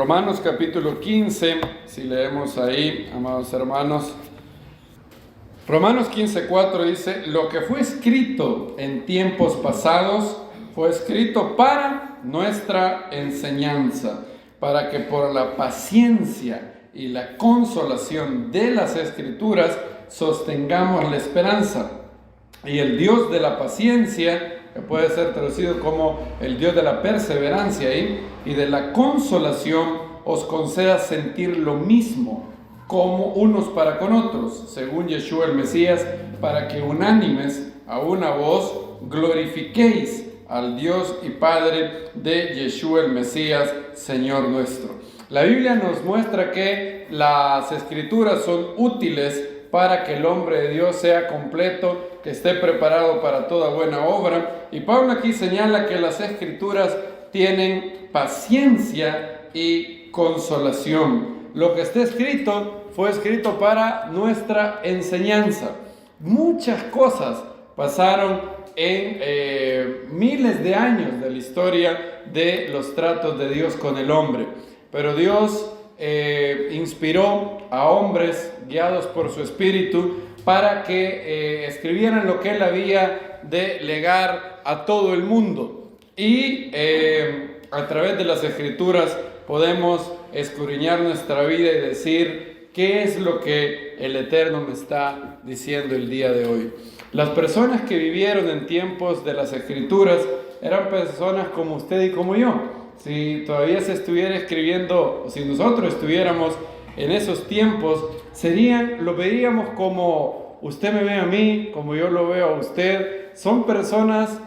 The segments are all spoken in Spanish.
Romanos capítulo 15, si leemos ahí, amados hermanos. Romanos 15:4 dice: lo que fue escrito en tiempos pasados fue escrito para nuestra enseñanza, para que por la paciencia y la consolación de las Escrituras sostengamos la esperanza. Y el Dios de la paciencia, que puede ser traducido como el Dios de la perseverancia y de la consolación, os conceda sentir lo mismo como unos para con otros, según Yeshua el Mesías, para que unánimes a una voz glorifiquéis al Dios y Padre de Yeshua el Mesías, Señor nuestro. La Biblia nos muestra que las Escrituras son útiles para que el hombre de Dios sea completo, que esté preparado para toda buena obra. Y Pablo aquí señala que las Escrituras tienen paciencia y consolación. Lo que está escrito fue escrito para nuestra enseñanza. Muchas cosas pasaron en miles de años de la historia de los tratos de Dios con el hombre. Pero Dios inspiró a hombres guiados por su espíritu para que escribieran lo que él había de legar a todo el mundo. Y a través de las Escrituras podemos escudriñar nuestra vida y decir qué es lo que el Eterno me está diciendo el día de hoy. Las personas que vivieron en tiempos de las Escrituras eran personas como usted y como yo. Si todavía se estuviera escribiendo, o si nosotros estuviéramos en esos tiempos, lo veríamos como usted me ve a mí, como yo lo veo a usted. Son personas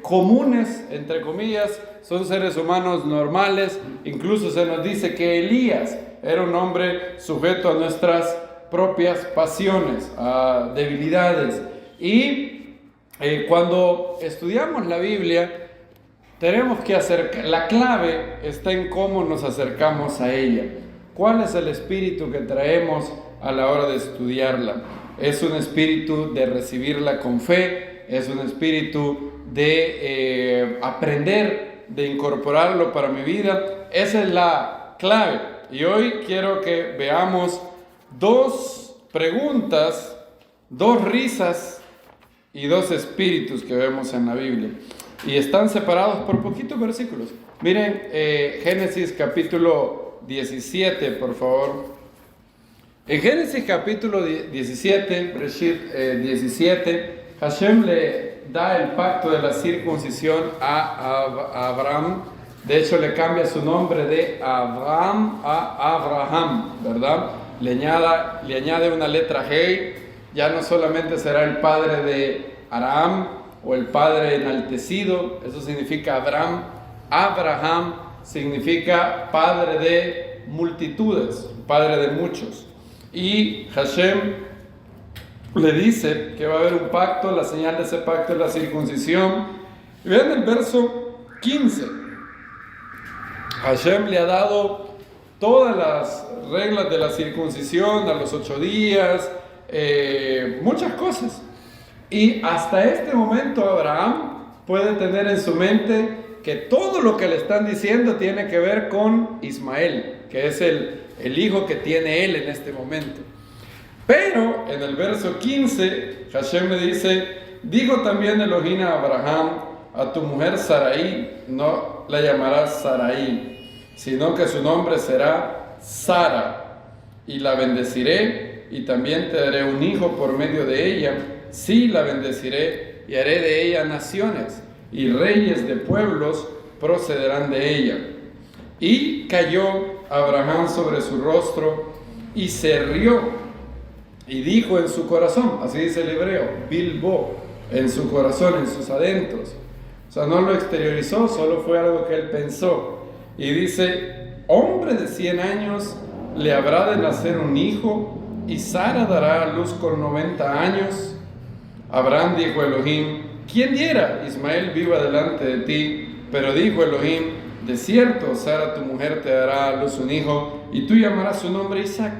comunes, entre comillas, son seres humanos normales. Incluso se nos dice que Elías era un hombre sujeto a nuestras propias pasiones, a debilidades. Y cuando estudiamos la Biblia, tenemos que la clave está en cómo nos acercamos a ella. ¿Cuál es el espíritu que traemos a la hora de estudiarla? ¿Es un espíritu de recibirla con fe? ¿Es un espíritu de aprender, de incorporarlo para mi vida? Esa es la clave. Y hoy quiero que veamos dos preguntas, dos risas y dos espíritus que vemos en la Biblia. Y están separados por poquitos versículos. Miren, Génesis capítulo 17, por favor. En Génesis capítulo 17, Bereshit 17, Hashem le da el pacto de la circuncisión a Abraham. De hecho, le cambia su nombre de Abraham a Abraham, ¿verdad? Le añade una letra Hei. Ya no solamente será el padre de Aram o el padre enaltecido, eso significa Abraham. Abraham significa padre de multitudes, padre de muchos. Y Hashem le dice que va a haber un pacto, la señal de ese pacto es la circuncisión. Y vean el verso 15. Hashem le ha dado todas las reglas de la circuncisión a los 8 días, muchas cosas. Y hasta este momento Abraham puede tener en su mente que todo lo que le están diciendo tiene que ver con Ismael, que es el hijo que tiene él en este momento. Pero en el verso 15, Hashem le dice: dijo también Elohim a Abraham, a tu mujer Sarai no la llamarás Sarai, sino que su nombre será Sara, y la bendeciré, y también te daré un hijo por medio de ella. Sí, la bendeciré, y haré de ella naciones, y reyes de pueblos procederán de ella. Y cayó Abraham sobre su rostro, y se rió, y dijo en su corazón, así dice el hebreo, bilbo, en su corazón, en sus adentros. O sea, no lo exteriorizó, solo fue algo que él pensó. Y dice: hombre de 100 años le habrá de nacer un hijo, y Sara dará a luz con 90 años. Abraham dijo a Elohim: ¿quién diera Ismael viva delante de ti? Pero dijo Elohim: de cierto, Sara tu mujer te dará a luz un hijo, y tú llamarás su nombre Isaac,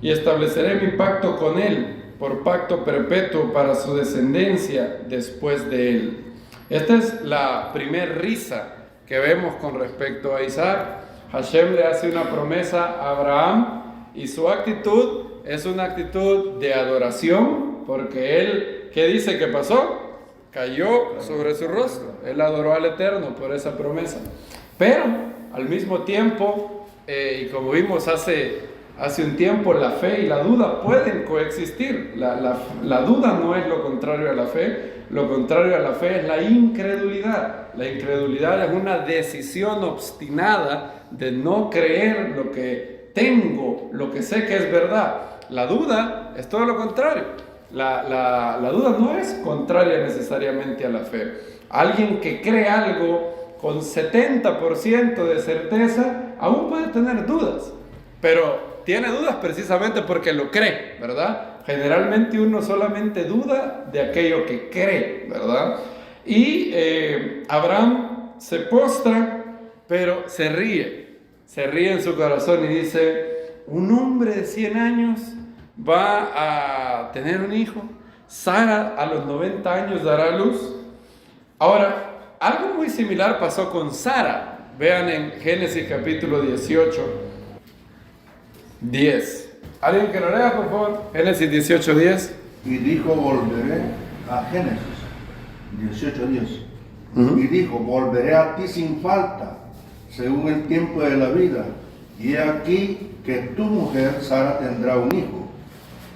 y estableceré mi pacto con él por pacto perpetuo para su descendencia después de él. Esta es la primer risa que vemos con respecto a Isaac. Hashem le hace una promesa a Abraham y su actitud es una actitud de adoración, porque él, ¿qué dice que pasó? Cayó sobre su rostro. Él adoró al Eterno por esa promesa. Pero al mismo tiempo, y como vimos hace un tiempo, la fe y la duda pueden coexistir. La duda no es lo contrario a la fe. Lo contrario a la fe es la incredulidad. La incredulidad es una decisión obstinada de no creer lo que tengo, lo que sé que es verdad. La duda es todo lo contrario. La duda no es contraria necesariamente a la fe. Alguien que cree algo con 70% de certeza aún puede tener dudas, pero tiene dudas precisamente porque lo cree, ¿verdad? Generalmente uno solamente duda de aquello que cree, ¿verdad? Y Abraham se postra, pero se ríe en su corazón y dice: un hombre de 100 años va a tener un hijo. Sara a los 90 años dará a luz. Ahora, algo muy similar pasó con Sara. Vean en Génesis capítulo 18, 10. ¿Alguien que lo lea, por favor? Génesis 18, 10. Y dijo, volveré a Génesis 18, 10. Y dijo, volveré a ti sin falta, según el tiempo de la vida. Y he aquí que tu mujer, Sara, tendrá un hijo.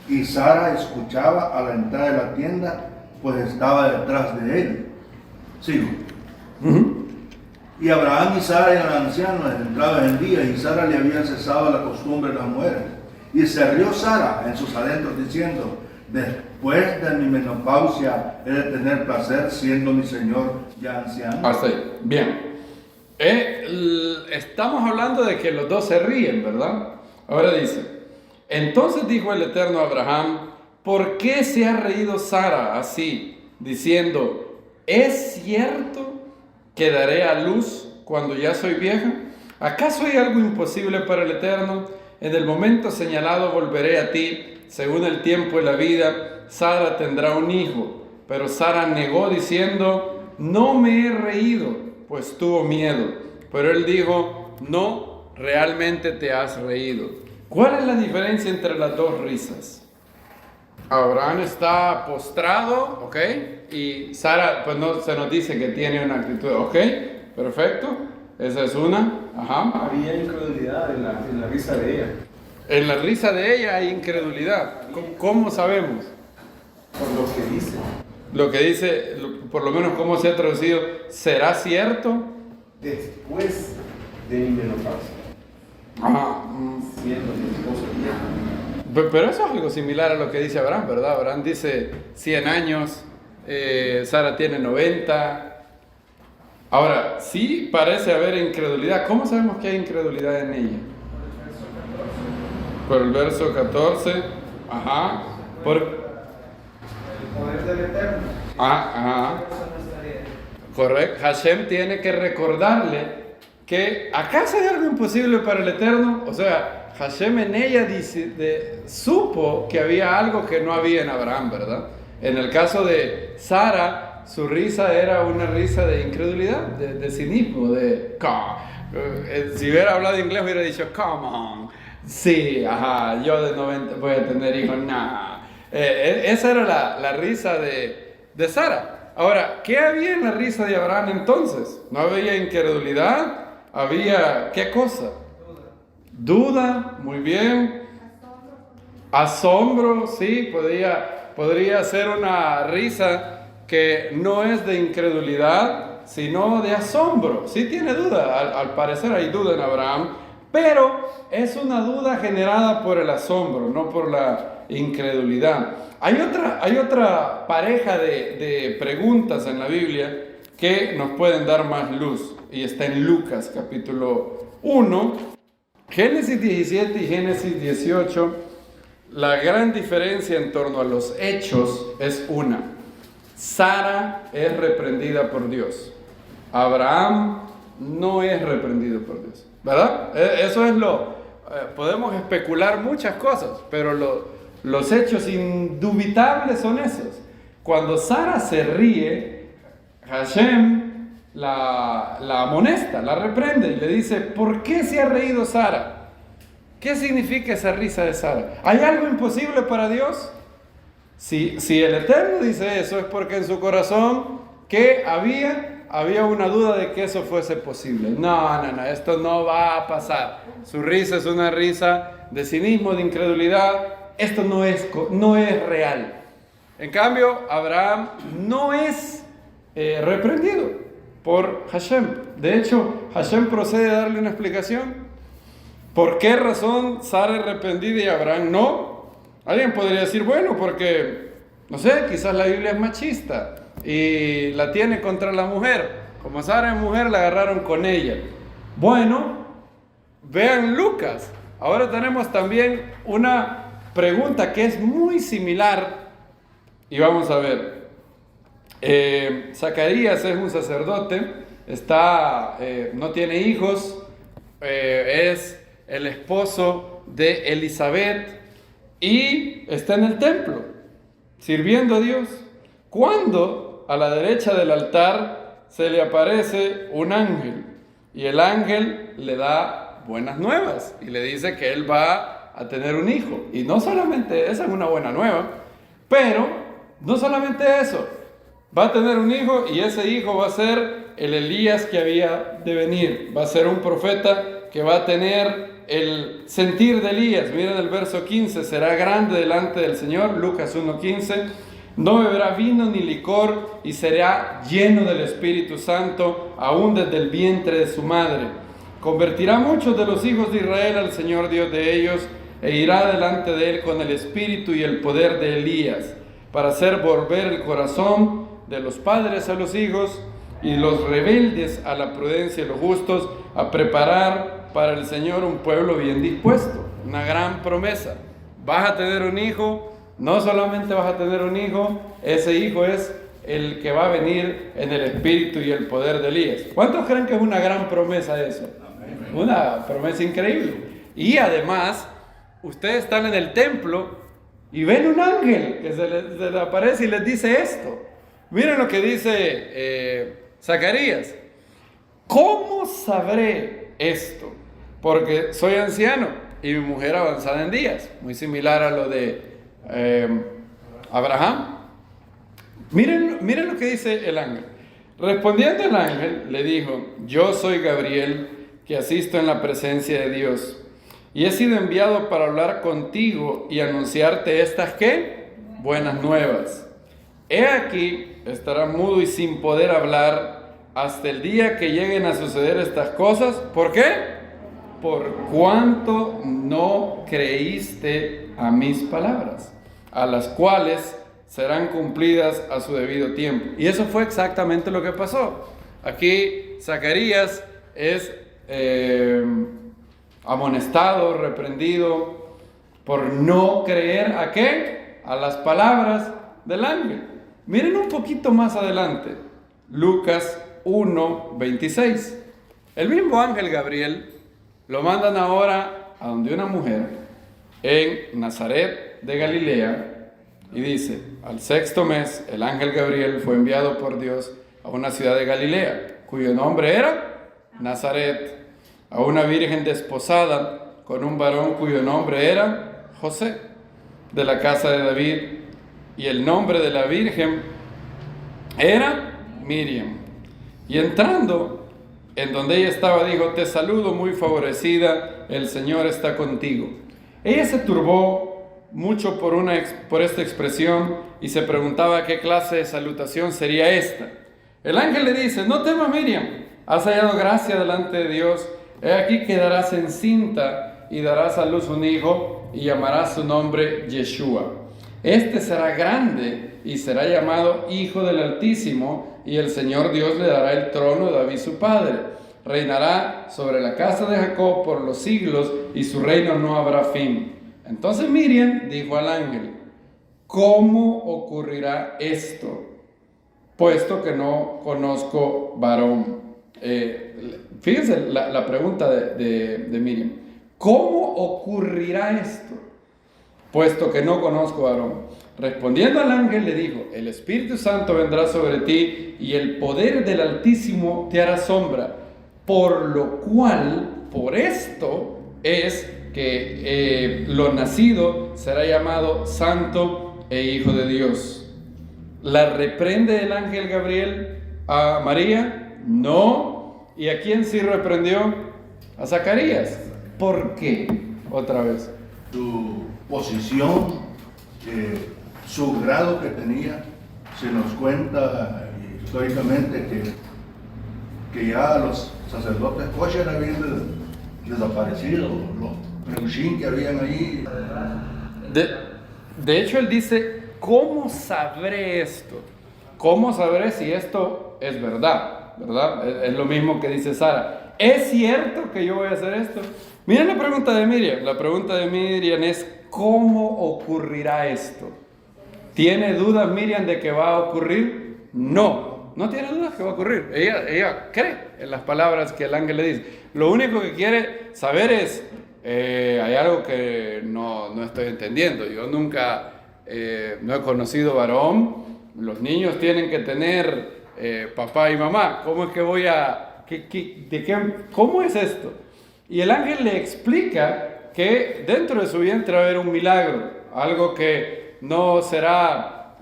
Y Sara escuchaba a la entrada de la tienda, pues estaba detrás de él. Sigo. Y Abraham y Sara eran ancianos, entrados en día, y Sara le había cesado la costumbre de las mujeres. Y se rió Sara en sus adentros, diciendo: después de mi menopausia he de tener placer, siendo mi señor ya anciano. Hasta ahí. Bien. Estamos hablando de que los dos se ríen, ¿verdad? Ahora dice: entonces dijo el Eterno a Abraham: ¿por qué se ha reído Sara así, diciendo: ¿es cierto que daré a luz cuando ya soy vieja? ¿Acaso hay algo imposible para el Eterno? En el momento señalado volveré a ti, según el tiempo y la vida. Sara tendrá un hijo. Pero Sara negó diciendo: no me he reído, pues tuvo miedo. Pero él dijo: no, realmente te has reído. ¿Cuál es la diferencia entre las dos risas? Abraham está postrado, ¿ok? Y Sara, pues no se nos dice que tiene una actitud, ¿ok? Perfecto. Esa es una. Ajá. Había incredulidad en la risa de ella. En la risa de ella hay incredulidad. ¿Cómo sabemos? Por lo que dice. Lo que dice, por lo menos cómo se ha traducido: ¿será cierto? Después de mi menopausia. Ajá. Siendo mi esposo viejo. Pero eso es algo similar a lo que dice Abraham, ¿verdad? Abraham dice 100 años, Sara tiene 90. Ahora, sí parece haber incredulidad. ¿Cómo sabemos que hay incredulidad en ella? Por el verso 14. Ajá. Por El poder del Eterno. Ajá. Correcto. Hashem tiene que recordarle que ¿acaso hay algo imposible para el Eterno? O sea, Hashem en ella supo que había algo que no había en Abraham, ¿verdad? En el caso de Sara, su risa era una risa de incredulidad, de cinismo, si hubiera hablado inglés hubiera dicho: come on, sí, ajá, yo de 90 voy a tener hijos, nah. Esa era la risa de Sara. Ahora, ¿qué había en la risa de Abraham entonces? ¿No había incredulidad? ¿Había qué cosa? Duda, muy bien. Asombro, sí, podría ser una risa que no es de incredulidad, sino de asombro. Sí tiene duda, al parecer hay duda en Abraham, pero es una duda generada por el asombro, no por la incredulidad. Hay otra pareja de preguntas en la Biblia que nos pueden dar más luz, y está en Lucas capítulo 1, Génesis 17 y Génesis 18. La gran diferencia en torno a los hechos es una: Sara es reprendida por Dios, Abraham no es reprendido por Dios, ¿verdad? Eso es podemos especular muchas cosas, pero los hechos indubitables son esos. Cuando Sara se ríe, Hashem la amonesta, la reprende y le dice, ¿por qué se ha reído Sara? ¿Qué significa esa risa de Sara? ¿Hay algo imposible para Dios? Si el Eterno dice eso, es porque en su corazón que había una duda de que eso fuese posible. No, esto no va a pasar. Su risa es una risa de cinismo, de incredulidad. Esto no es real. En cambio, Abraham no es reprendido por Hashem. De hecho, Hashem procede a darle una explicación. ¿Por qué razón Sara es reprendida y Abraham no? Alguien podría decir, bueno, porque, no sé, quizás la Biblia es machista y la tiene contra la mujer. Como Sara es mujer, la agarraron con ella. Bueno, vean Lucas. Ahora tenemos también una pregunta que es muy similar y vamos a ver. Zacarías es un sacerdote, no tiene hijos, es el esposo de Elizabeth y está en el templo sirviendo a Dios, cuando a la derecha del altar se le aparece un ángel y el ángel le da buenas nuevas y le dice que él va a tener un hijo. Y no solamente esa es una buena nueva, pero no solamente eso, va a tener un hijo y ese hijo va a ser el Elías que había de venir, va a ser un profeta que va a tener el sentir de Elías. Miren el verso 15, será grande delante del Señor, Lucas 1:15, no beberá vino ni licor y será lleno del Espíritu Santo, aún desde el vientre de su madre. Convertirá muchos de los hijos de Israel al Señor Dios de ellos e irá delante de él con el espíritu y el poder de Elías, para hacer volver el corazón de los padres a los hijos y los rebeldes a la prudencia y los justos, a preparar para el Señor un pueblo bien dispuesto. Una gran promesa. Vas a tener un hijo, no solamente vas a tener un hijo, ese hijo es el que va a venir en el espíritu y el poder de Elías. ¿Cuántos creen que es una gran promesa eso? Una promesa increíble. Y además, ustedes están en el templo y ven un ángel que se le aparece y les dice esto. Miren lo que dice Zacarías. ¿Cómo sabré esto? Porque soy anciano y mi mujer avanzada en días. Muy similar a lo de Abraham. Miren lo que dice el ángel. Respondiendo el ángel, le dijo, yo soy Gabriel, que asisto en la presencia de Dios, y he sido enviado para hablar contigo y anunciarte estas, ¿qué? Buenas nuevas. He aquí, estarás mudo y sin poder hablar hasta el día que lleguen a suceder estas cosas. ¿Por qué? Por cuanto no creíste a mis palabras, a las cuales serán cumplidas a su debido tiempo. Y eso fue exactamente lo que pasó. Aquí Zacarías es amonestado, reprendido por no creer ¿a qué? A las palabras del ángel. Miren un poquito más adelante, Lucas 1:26. El mismo ángel Gabriel lo mandan ahora a donde una mujer en Nazaret de Galilea y dice, al 6º mes el ángel Gabriel fue enviado por Dios a una ciudad de Galilea, cuyo nombre era Nazaret, a una virgen desposada con un varón cuyo nombre era José, de la casa de David, y el nombre de la virgen era Miriam. Y entrando en donde ella estaba, dijo, te saludo muy favorecida, el Señor está contigo. Ella se turbó mucho por esta expresión y se preguntaba qué clase de salutación sería esta. El ángel le dice, no temas Miriam, has hallado gracia delante de Dios, he aquí quedarás encinta y darás a luz un hijo y llamarás su nombre Yeshua. Este será grande y será llamado Hijo del Altísimo, y el Señor Dios le dará el trono de David su padre. Reinará sobre la casa de Jacob por los siglos y su reino no habrá fin. Entonces Miriam dijo al ángel, ¿cómo ocurrirá esto? Puesto que no conozco varón. Fíjense la pregunta de Miriam. ¿Cómo ocurrirá esto? Puesto que no conozco varón. Respondiendo al ángel le dijo: el Espíritu Santo vendrá sobre ti y el poder del Altísimo te hará sombra, por lo cual, por esto es que lo nacido será llamado santo e hijo de Dios. ¿La reprende el ángel Gabriel a María? No. ¿Y a quién sí reprendió? A Zacarías. ¿Por qué? Otra vez. Su posición, su grado que tenía, se nos cuenta históricamente que ya los sacerdotes kosher habían desaparecido, los reushim que habían ahí. De hecho, él dice: ¿cómo sabré esto? ¿Cómo sabré si esto es verdad? ¿Verdad? Es lo mismo que dice Sara. ¿Es cierto que yo voy a hacer esto? Miren la pregunta de Miriam. La pregunta de Miriam es: ¿cómo ocurrirá esto? ¿Tiene dudas Miriam de que va a ocurrir? No, no tiene dudas que va a ocurrir. Ella cree en las palabras que el ángel le dice. Lo único que quiere saber es: hay algo que no estoy entendiendo. Yo nunca no he conocido varón. Los niños tienen que tener papá y mamá. ¿Cómo es que voy a...? ¿Cómo es esto? Y el ángel le explica que dentro de su vientre va a haber un milagro, algo que no será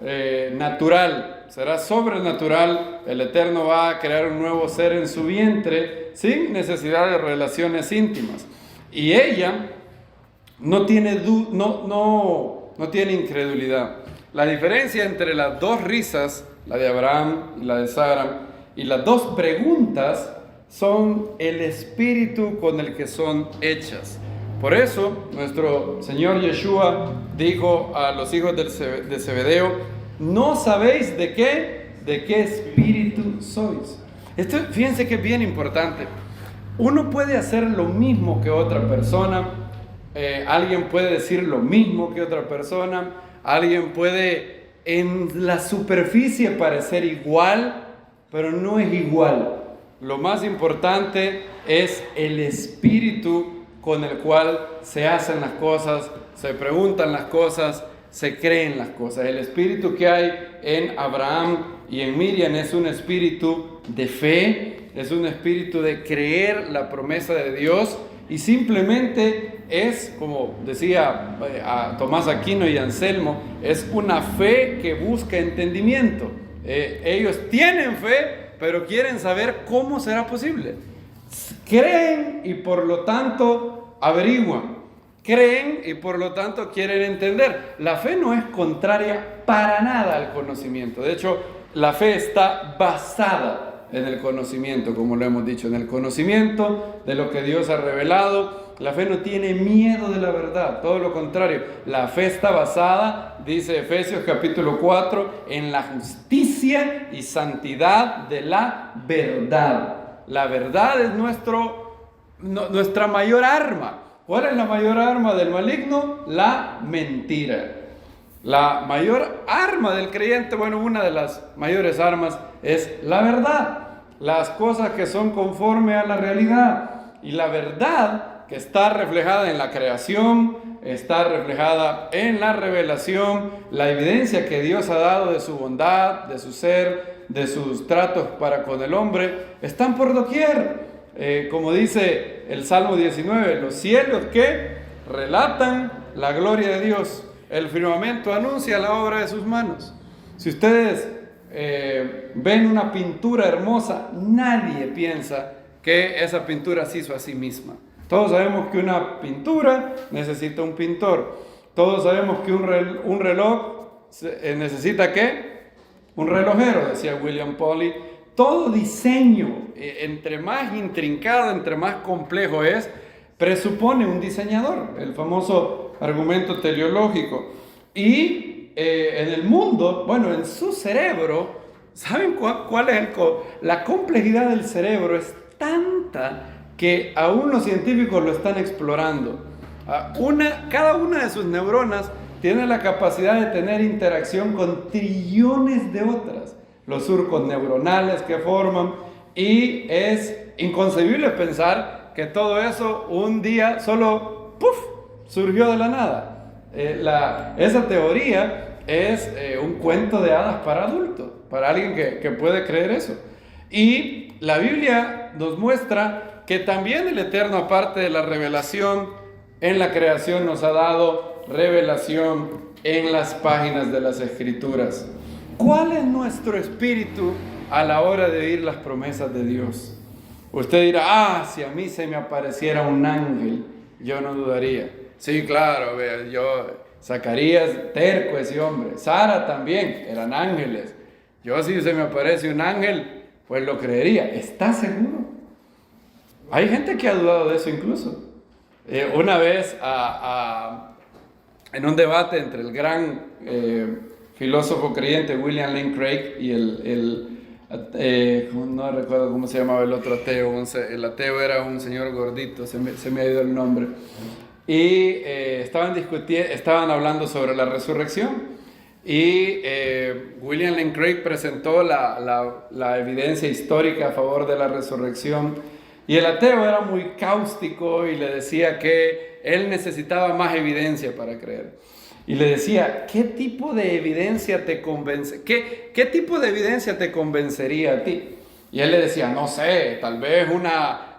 natural, será sobrenatural. El Eterno va a crear un nuevo ser en su vientre sin necesidad de relaciones íntimas. Y ella no tiene incredulidad. La diferencia entre las dos risas, la de Abraham y la de Sara, y las dos preguntas son el espíritu con el que son hechas. Por eso nuestro Señor Yeshua dijo a los hijos de Zebedeo: ¿no sabéis de qué espíritu sois? Esto, fíjense que es bien importante. Uno puede hacer lo mismo que otra persona, alguien puede decir lo mismo que otra persona, alguien puede en la superficie parecer igual, pero no es igual. Lo más importante es el espíritu con el cual se hacen las cosas, se preguntan las cosas, se creen las cosas. El espíritu que hay en Abraham y en Miriam es un espíritu de fe, es un espíritu de creer la promesa de Dios, y simplemente es, como decía a Tomás Aquino y Anselmo, es una fe que busca entendimiento. Ellos tienen fe, pero quieren saber cómo será posible. Creen y por lo tanto averiguan. Creen y por lo tanto quieren entender. La fe no es contraria para nada al conocimiento. De hecho, la fe está basada en el conocimiento, como lo hemos dicho, en el conocimiento de lo que Dios ha revelado. La fe no tiene miedo de la verdad, todo lo contrario. La fe está basada, dice Efesios capítulo 4, en la justicia y santidad de la verdad. La verdad es nuestra mayor arma. ¿Cuál es la mayor arma del maligno? La mentira. La mayor arma del creyente, bueno, una de las mayores armas es la verdad. Las cosas que son conforme a la realidad. Y la verdad que está reflejada en la creación, está reflejada en la revelación, la evidencia que Dios ha dado de su bondad, de su ser, de sus tratos para con el hombre, están por doquier. Como dice el Salmo 19, los cielos que relatan la gloria de Dios. El firmamento anuncia la obra de sus manos. Si ustedes ven una pintura hermosa, nadie piensa que esa pintura se hizo a sí misma. Todos sabemos que una pintura necesita un pintor. Todos sabemos que un reloj necesita ¿qué? Un relojero, decía William Polly. Todo diseño, entre más intrincado, entre más complejo es, presupone un diseñador, el famoso argumento teleológico. Y en el mundo, bueno, en su cerebro, ¿saben cuál es la complejidad del cerebro? Es tanta que aún los científicos lo están explorando. Cada una de sus neuronas tiene la capacidad de tener interacción con trillones de otras. Los surcos neuronales que forman, y es inconcebible pensar que todo eso un día solo ¡puf!, surgió de la nada. Esa teoría es un cuento de hadas para adultos, para alguien que puede creer eso. Y la Biblia nos muestra que también el Eterno, aparte de la revelación en la creación, nos ha dado revelación en las páginas de las Escrituras. ¿Cuál es nuestro espíritu a la hora de oír las promesas de Dios? Usted dirá, si a mí se me apareciera un ángel, yo no dudaría. Sí, claro, Zacarías, terco ese hombre. Sara también, eran ángeles. Yo, si se me aparece un ángel, pues lo creería. ¿Está seguro? Hay gente que ha dudado de eso incluso. Una vez, en un debate entre el gran filósofo creyente William Lane Craig y no recuerdo cómo se llamaba el otro ateo. El ateo era un señor gordito, se me ha ido el nombre. Y estaban hablando sobre la resurrección. Y William Lane Craig presentó la evidencia histórica a favor de la resurrección. Y el ateo era muy cáustico y le decía que él necesitaba más evidencia para creer. Y le decía, ¿qué tipo de evidencia te convence? ¿Qué tipo de evidencia te convencería a ti? Y él le decía, no sé, tal vez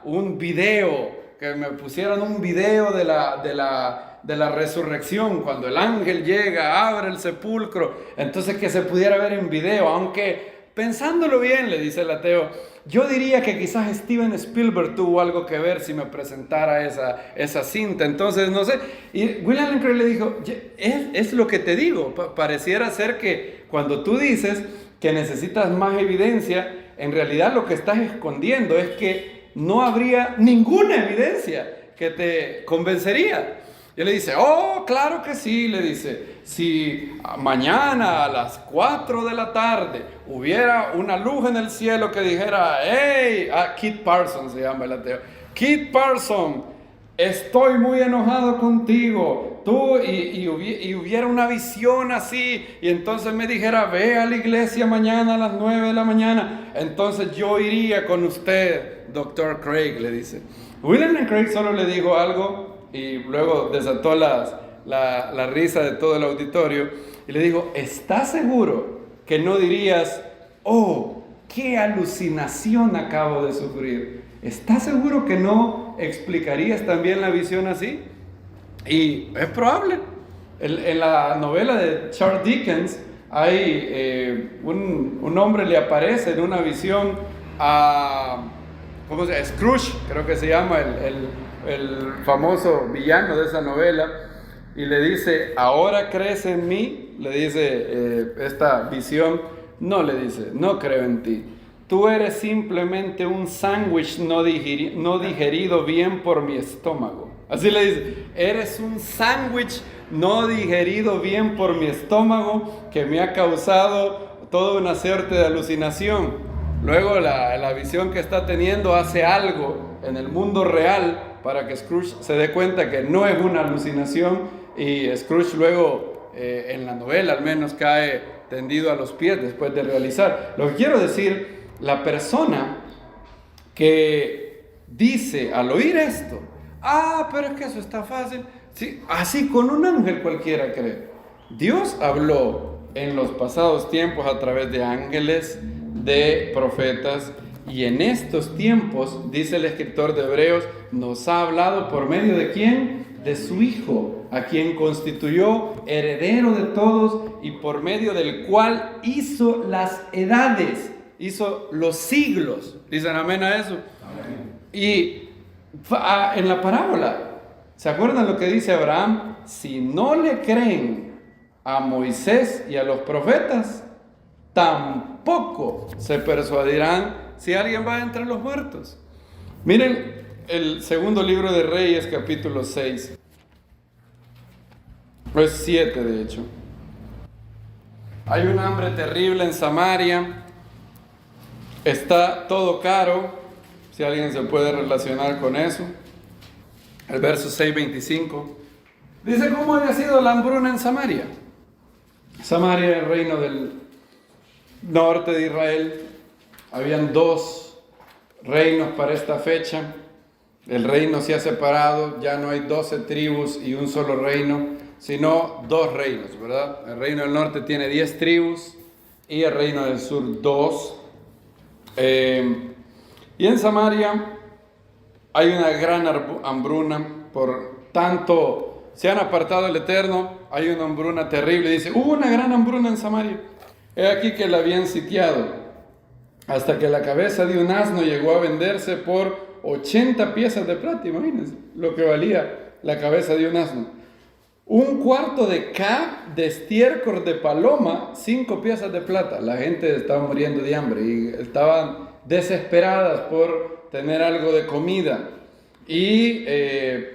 un video, que me pusieran un video de la resurrección, cuando el ángel llega, abre el sepulcro, entonces que se pudiera ver en video, aunque pensándolo bien, le dice el ateo, yo diría que quizás Steven Spielberg tuvo algo que ver si me presentara esa cinta. Entonces, no sé. Y William Lane Craig le dijo, es lo que te digo. Pareciera ser que cuando tú dices que necesitas más evidencia, en realidad lo que estás escondiendo es que no habría ninguna evidencia que te convencería. Y él le dice, oh, claro que sí, le dice, si mañana a las 4 de la tarde hubiera una luz en el cielo que dijera, hey, Kit Parsons se llama el ateo, Kit Parsons, estoy muy enojado contigo, y hubiera una visión así, y entonces me dijera, ve a la iglesia mañana a las 9 de la mañana, entonces yo iría con usted, Dr. Craig, le dice. William Lane Craig solo le dijo algo, y luego desató la risa de todo el auditorio y le dijo, ¿estás seguro que no dirías, oh, qué alucinación acabo de sufrir? ¿Estás seguro que no explicarías también la visión así? Y es probable. En la novela de Charles Dickens hay un hombre le aparece en una visión a ¿cómo se llama? Scrooge, creo que se llama el famoso villano de esa novela, y le dice, ¿ahora crees en mí? Le dice esta visión. No, le dice, no creo en ti. Tú eres simplemente un sándwich no digerido bien por mi estómago. Así le dice, eres un sándwich no digerido bien por mi estómago que me ha causado toda una suerte de alucinación. Luego la visión que está teniendo hace algo en el mundo real para que Scrooge se dé cuenta que no es una alucinación, y Scrooge luego en la novela al menos cae tendido a los pies después de realizar. Lo que quiero decir, la persona que dice al oír esto, pero es que eso está fácil, sí, así con un ángel cualquiera cree. Dios habló en los pasados tiempos a través de ángeles, de profetas, y en estos tiempos, dice el escritor de Hebreos, nos ha hablado por medio de ¿quién? De su Hijo, a quien constituyó heredero de todos y por medio del cual hizo las edades, hizo los siglos. ¿Dicen amén a eso? Amén. Y en la parábola, ¿se acuerdan lo que dice Abraham? Si no le creen a Moisés y a los profetas, tampoco se persuadirán si alguien va entre los muertos. Miren el segundo libro de Reyes, capítulo 6. Es 7 de hecho. Hay un hambre terrible en Samaria. Está todo caro. Si alguien se puede relacionar con eso. El verso 6:25. Dice cómo había sido la hambruna en Samaria. Samaria era el reino del norte de Israel. Habían 2 reinos para esta fecha. El reino se ha separado, ya no hay 12 tribus y un solo reino, sino 2 reinos, ¿verdad? El reino del norte tiene 10 tribus y el reino del sur 2. Y en Samaria hay una gran hambruna, por tanto se han apartado del Eterno, hay una hambruna terrible. Dice, hubo una gran hambruna en Samaria. He aquí que la habían sitiado, hasta que la cabeza de un asno llegó a venderse por 80 piezas de plata. Imagínense lo que valía la cabeza de un asno. Un cuarto de cab de estiércol de paloma, 5 piezas de plata. La gente estaba muriendo de hambre y estaban desesperadas por tener algo de comida. Y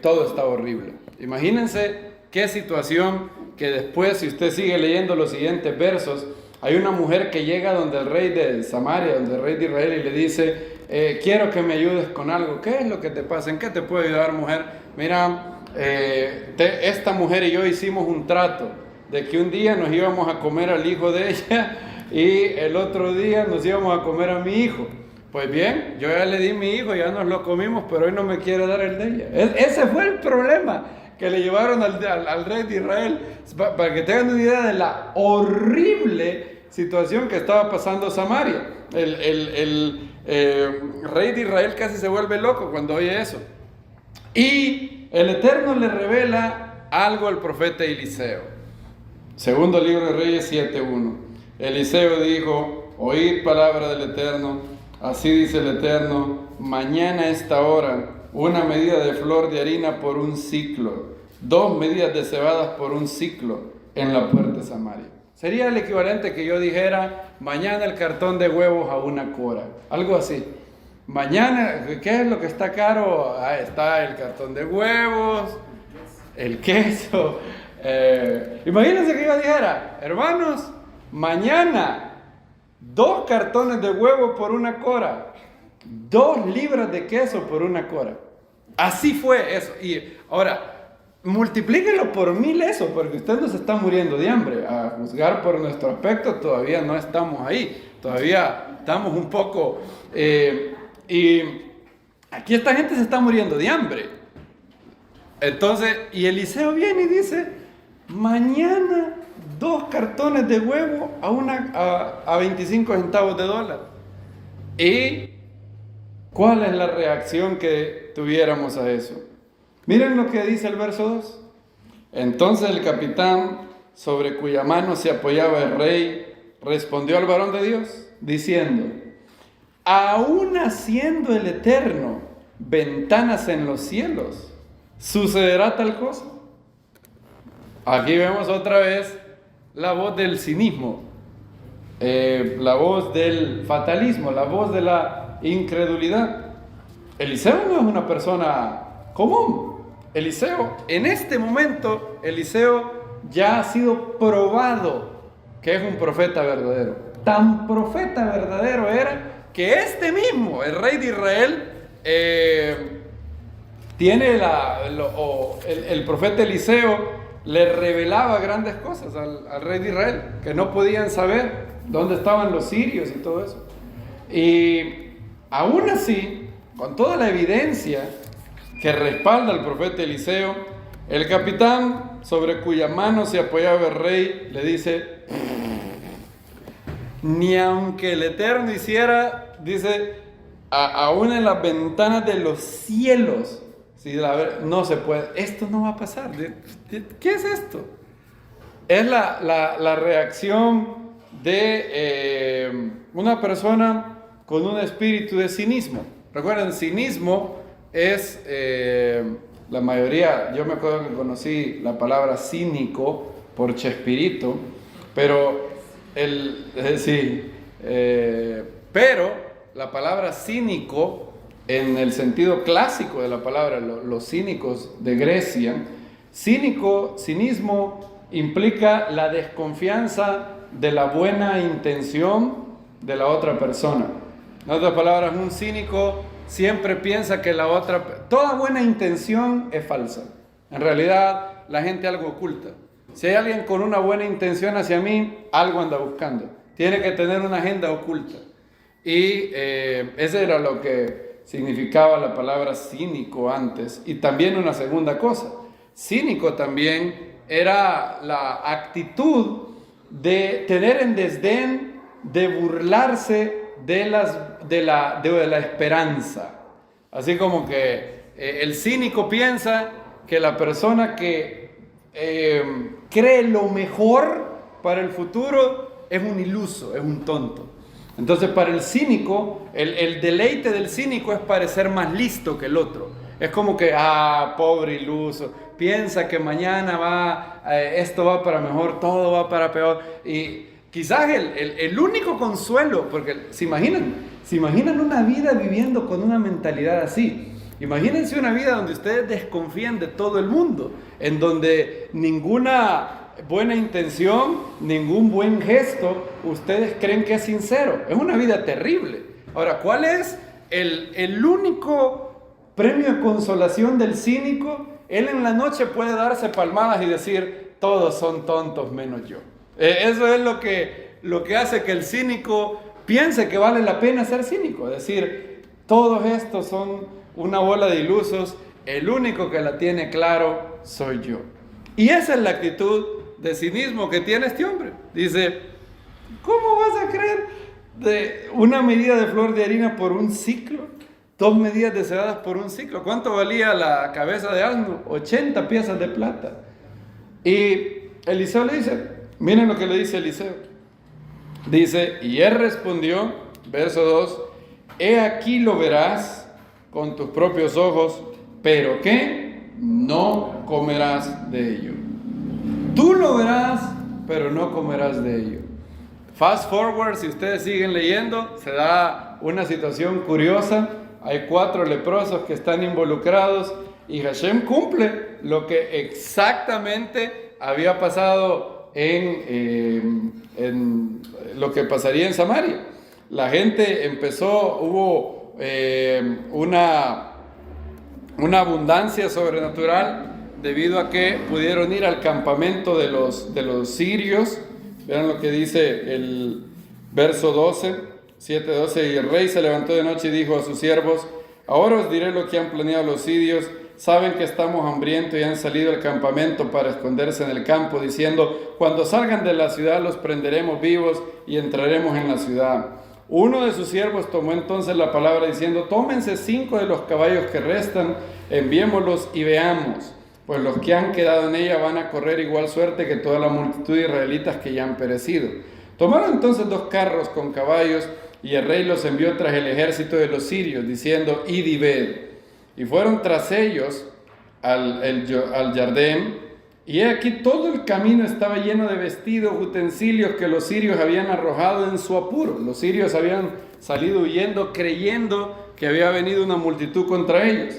todo estaba horrible. Imagínense qué situación, que después, si usted sigue leyendo los siguientes versos, hay una mujer que llega donde el rey de Samaria, donde el rey de Israel, y le dice, quiero que me ayudes con algo. ¿Qué es lo que te pasa? ¿En qué te puedo ayudar, mujer? Mira, esta mujer y yo hicimos un trato de que un día nos íbamos a comer al hijo de ella y el otro día nos íbamos a comer a mi hijo. Pues bien, yo ya le di mi hijo, ya nos lo comimos, pero hoy no me quiere dar el de ella. Ese fue el problema que le llevaron al rey de Israel, para que tengan una idea de la horrible situación que estaba pasando Samaria. El rey de Israel casi se vuelve loco cuando oye eso. Y el Eterno le revela algo al profeta Eliseo. Segundo libro de Reyes 7:1. Eliseo dijo, oíd palabra del Eterno. Así dice el Eterno, mañana a esta hora, 1 medida de flor de harina por 1 siclo, 2 medidas de cebadas por 1 siclo en la puerta de Samaria. Sería el equivalente que yo dijera, mañana el cartón de huevos a 1 cora, algo así. Mañana, ¿qué es lo que está caro? Está el cartón de huevos, el queso. Imagínense que yo dijera, hermanos, mañana 2 cartones de huevo por 1 cora, 2 libras de queso por 1 cora. Así fue eso. Y ahora, multiplíquelo por 1000 eso, porque usted no se está muriendo de hambre. A juzgar por nuestro aspecto, todavía no estamos ahí. Todavía estamos un poco... y aquí esta gente se está muriendo de hambre. Entonces, y Eliseo viene y dice, mañana 2 cartones de huevo a 25 centavos de dólar. ¿Y cuál es la reacción que tuviéramos a eso? Miren lo que dice el verso 2. Entonces el capitán, sobre cuya mano se apoyaba el rey, respondió al varón de Dios, diciendo, aún haciendo el Eterno ventanas en los cielos, ¿sucederá tal cosa? Aquí vemos otra vez la voz del cinismo, la voz del fatalismo, la voz de la incredulidad. Eliseo no es una persona común. Eliseo, en este momento, Eliseo ya ha sido probado que es un profeta verdadero. Tan profeta verdadero era que este mismo, el rey de Israel, tiene el profeta Eliseo le revelaba grandes cosas al rey de Israel, que no podían saber dónde estaban los sirios y todo eso. Y aún así, con toda la evidencia que respalda al profeta Eliseo, el capitán sobre cuya mano se apoyaba el rey le dice, ni aunque el Eterno hiciera, dice, aún en las ventanas de los cielos, no se puede, esto no va a pasar. ¿Qué es esto? Es la reacción de una persona con un espíritu de cinismo. Recuerden, cinismo es la mayoría, yo me acuerdo que conocí la palabra cínico por Chespirito, pero pero la palabra cínico en el sentido clásico de la palabra, los cínicos de Grecia, cinismo implica la desconfianza de la buena intención de la otra persona. En otras palabras, un cínico siempre piensa que toda buena intención es falsa. En realidad, la gente algo oculta. Si hay alguien con una buena intención hacia mí, algo anda buscando. Tiene que tener una agenda oculta. Y ese era lo que significaba la palabra cínico antes. Y también una segunda cosa. cínico también era la actitud de tener en desdén, de burlarse de la esperanza. Así como que el cínico piensa que la persona que cree lo mejor para el futuro es un iluso, es un tonto. Entonces para el cínico, el deleite del cínico es parecer más listo que el otro. Es como que, pobre iluso, piensa que mañana esto va para mejor, todo va para peor. Y quizás el único consuelo, porque se imaginan una vida viviendo con una mentalidad así. Imagínense una vida donde ustedes desconfían de todo el mundo, en donde ninguna buena intención, ningún buen gesto, ustedes creen que es sincero. Es una vida terrible. Ahora, ¿cuál es el único premio de consolación del cínico? Él en la noche puede darse palmadas y decir, todos son tontos menos yo. Eso es lo que hace que el cínico piense que vale la pena ser cínico. Es decir, todos estos son una bola de ilusos, el único que la tiene claro soy yo. Y esa es la actitud de cinismo que tiene este hombre. Dice, ¿cómo vas a creer de una medida de flor de harina por un ciclo? 2 medidas de cebada por un ciclo. ¿Cuánto valía la cabeza de asno? 80 piezas de plata. Y Eliseo le dice, miren lo que le dice Eliseo. Dice, y él respondió, verso 2, he aquí lo verás con tus propios ojos, pero ¿qué? No comerás de ello. Tú lo verás, pero no comerás de ello. Fast forward, si ustedes siguen leyendo, se da una situación curiosa. Hay 4 leprosos que están involucrados y Hashem cumple lo que exactamente había pasado en lo que pasaría en Samaria. La gente hubo una abundancia sobrenatural debido a que pudieron ir al campamento de los sirios. Vean lo que dice el verso 7:12, y el rey se levantó de noche y dijo a sus siervos, ahora os diré lo que han planeado los sirios. Saben que estamos hambrientos y han salido al campamento para esconderse en el campo, diciendo, cuando salgan de la ciudad los prenderemos vivos y entraremos en la ciudad. Uno de sus siervos tomó entonces la palabra diciendo, tómense 5 de los caballos que restan, enviémoslos y veamos, pues los que han quedado en ella van a correr igual suerte que toda la multitud de israelitas que ya han perecido. Tomaron entonces 2 carros con caballos y el rey los envió tras el ejército de los sirios, diciendo, id y ved. Y fueron tras ellos al Jardén, y he aquí todo el camino estaba lleno de vestidos, utensilios que los sirios habían arrojado en su apuro. Los sirios habían salido huyendo, creyendo que había venido una multitud contra ellos.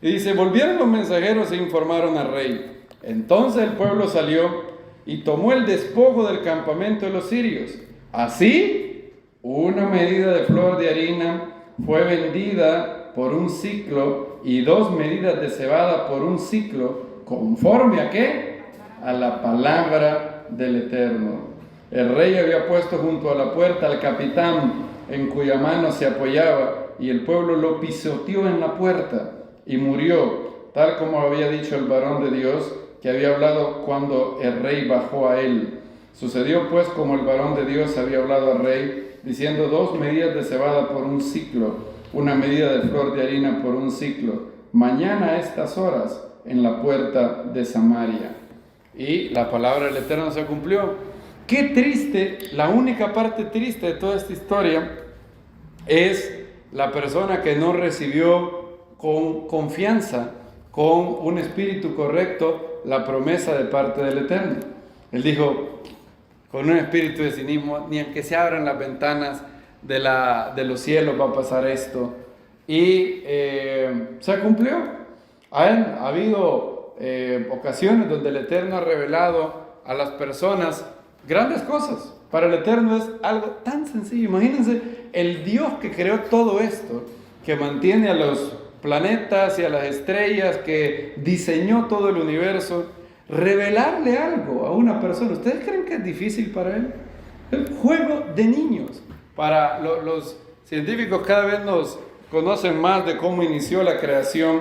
Y dice, volvieron los mensajeros e informaron al rey. Entonces el pueblo salió y tomó el despojo del campamento de los sirios. Así, una medida de flor de harina fue vendida por un ciclo y 2 medidas de cebada por un ciclo, ¿conforme a qué? A la palabra del Eterno. El rey había puesto junto a la puerta al capitán en cuya mano se apoyaba, y el pueblo lo pisoteó en la puerta y murió, tal como había dicho el varón de Dios que había hablado cuando el rey bajó a él. Sucedió pues como el varón de Dios había hablado al rey, diciendo 2 medidas de cebada por un ciclo, una medida de flor de harina por un ciclo, mañana a estas horas en la puerta de Samaria. Y la palabra del Eterno se cumplió. Qué triste, la única parte triste de toda esta historia es la persona que no recibió con confianza, con un espíritu correcto, la promesa de parte del Eterno. Él dijo, con un espíritu de cinismo, ni aunque se abran las ventanas de los cielos va a pasar esto. Y se cumplió. Ha habido ocasiones donde el Eterno ha revelado a las personas grandes cosas. Para el Eterno es algo tan sencillo. Imagínense el Dios que creó todo esto, que mantiene a los planetas y a las estrellas, que diseñó todo el universo, revelarle algo a una persona. ¿Ustedes creen que es difícil para él? El juego de niños. Para los científicos cada vez nos conocen más de cómo inició la creación,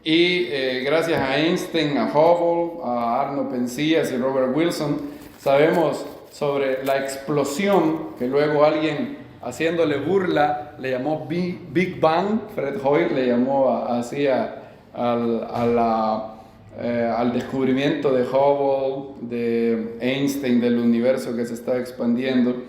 Y gracias a Einstein, a Hubble, a Arno Penzias y Robert Wilson, sabemos sobre la explosión que luego alguien, haciéndole burla, le llamó Big Bang. Fred Hoyle le llamó así al descubrimiento de Hubble, de Einstein, del universo que se está expandiendo.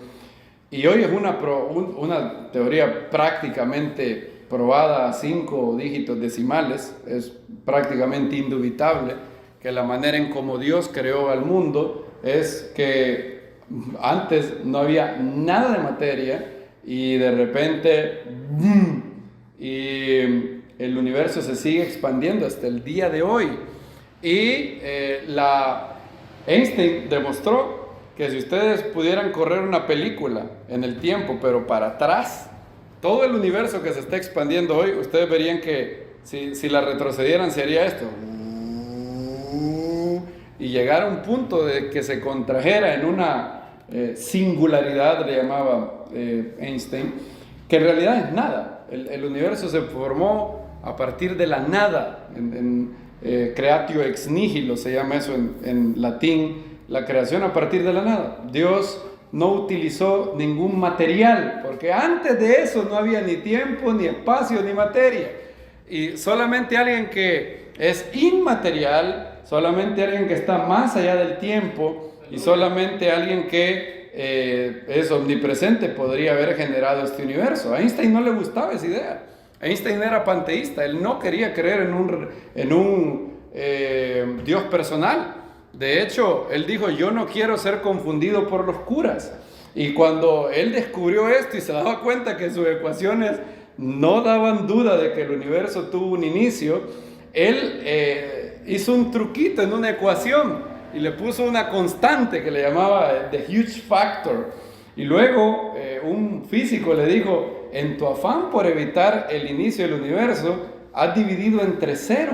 Y hoy es una teoría prácticamente probada a 5 dígitos decimales. Es prácticamente indubitable que la manera en cómo Dios creó al mundo es que antes no había nada de materia y de repente ¡boom! Y el universo se sigue expandiendo hasta el día de hoy. Y Einstein demostró que si ustedes pudieran correr una película en el tiempo, pero para atrás, todo el universo que se está expandiendo hoy, ustedes verían que si la retrocedieran se haría esto. Y llegar a un punto de que se contrajera en una singularidad, le llamaba Einstein, que en realidad es nada. El universo se formó a partir de la nada, creatio ex nihilo se llama eso en latín, la creación a partir de la nada. Dios no utilizó ningún material, porque antes de eso no había ni tiempo, ni espacio, ni materia. Y solamente alguien que es inmaterial, solamente alguien que está más allá del tiempo, y solamente alguien que es omnipresente podría haber generado este universo. A Einstein no le gustaba esa idea. Einstein era panteísta, él no quería creer en un Dios personal. De hecho, él dijo, yo no quiero ser confundido por los curas. Y cuando él descubrió esto y se daba cuenta que sus ecuaciones no daban duda de que el universo tuvo un inicio, él hizo un truquito en una ecuación y le puso una constante que le llamaba the huge factor. Y luego un físico le dijo, en tu afán por evitar el inicio del universo, has dividido entre 0.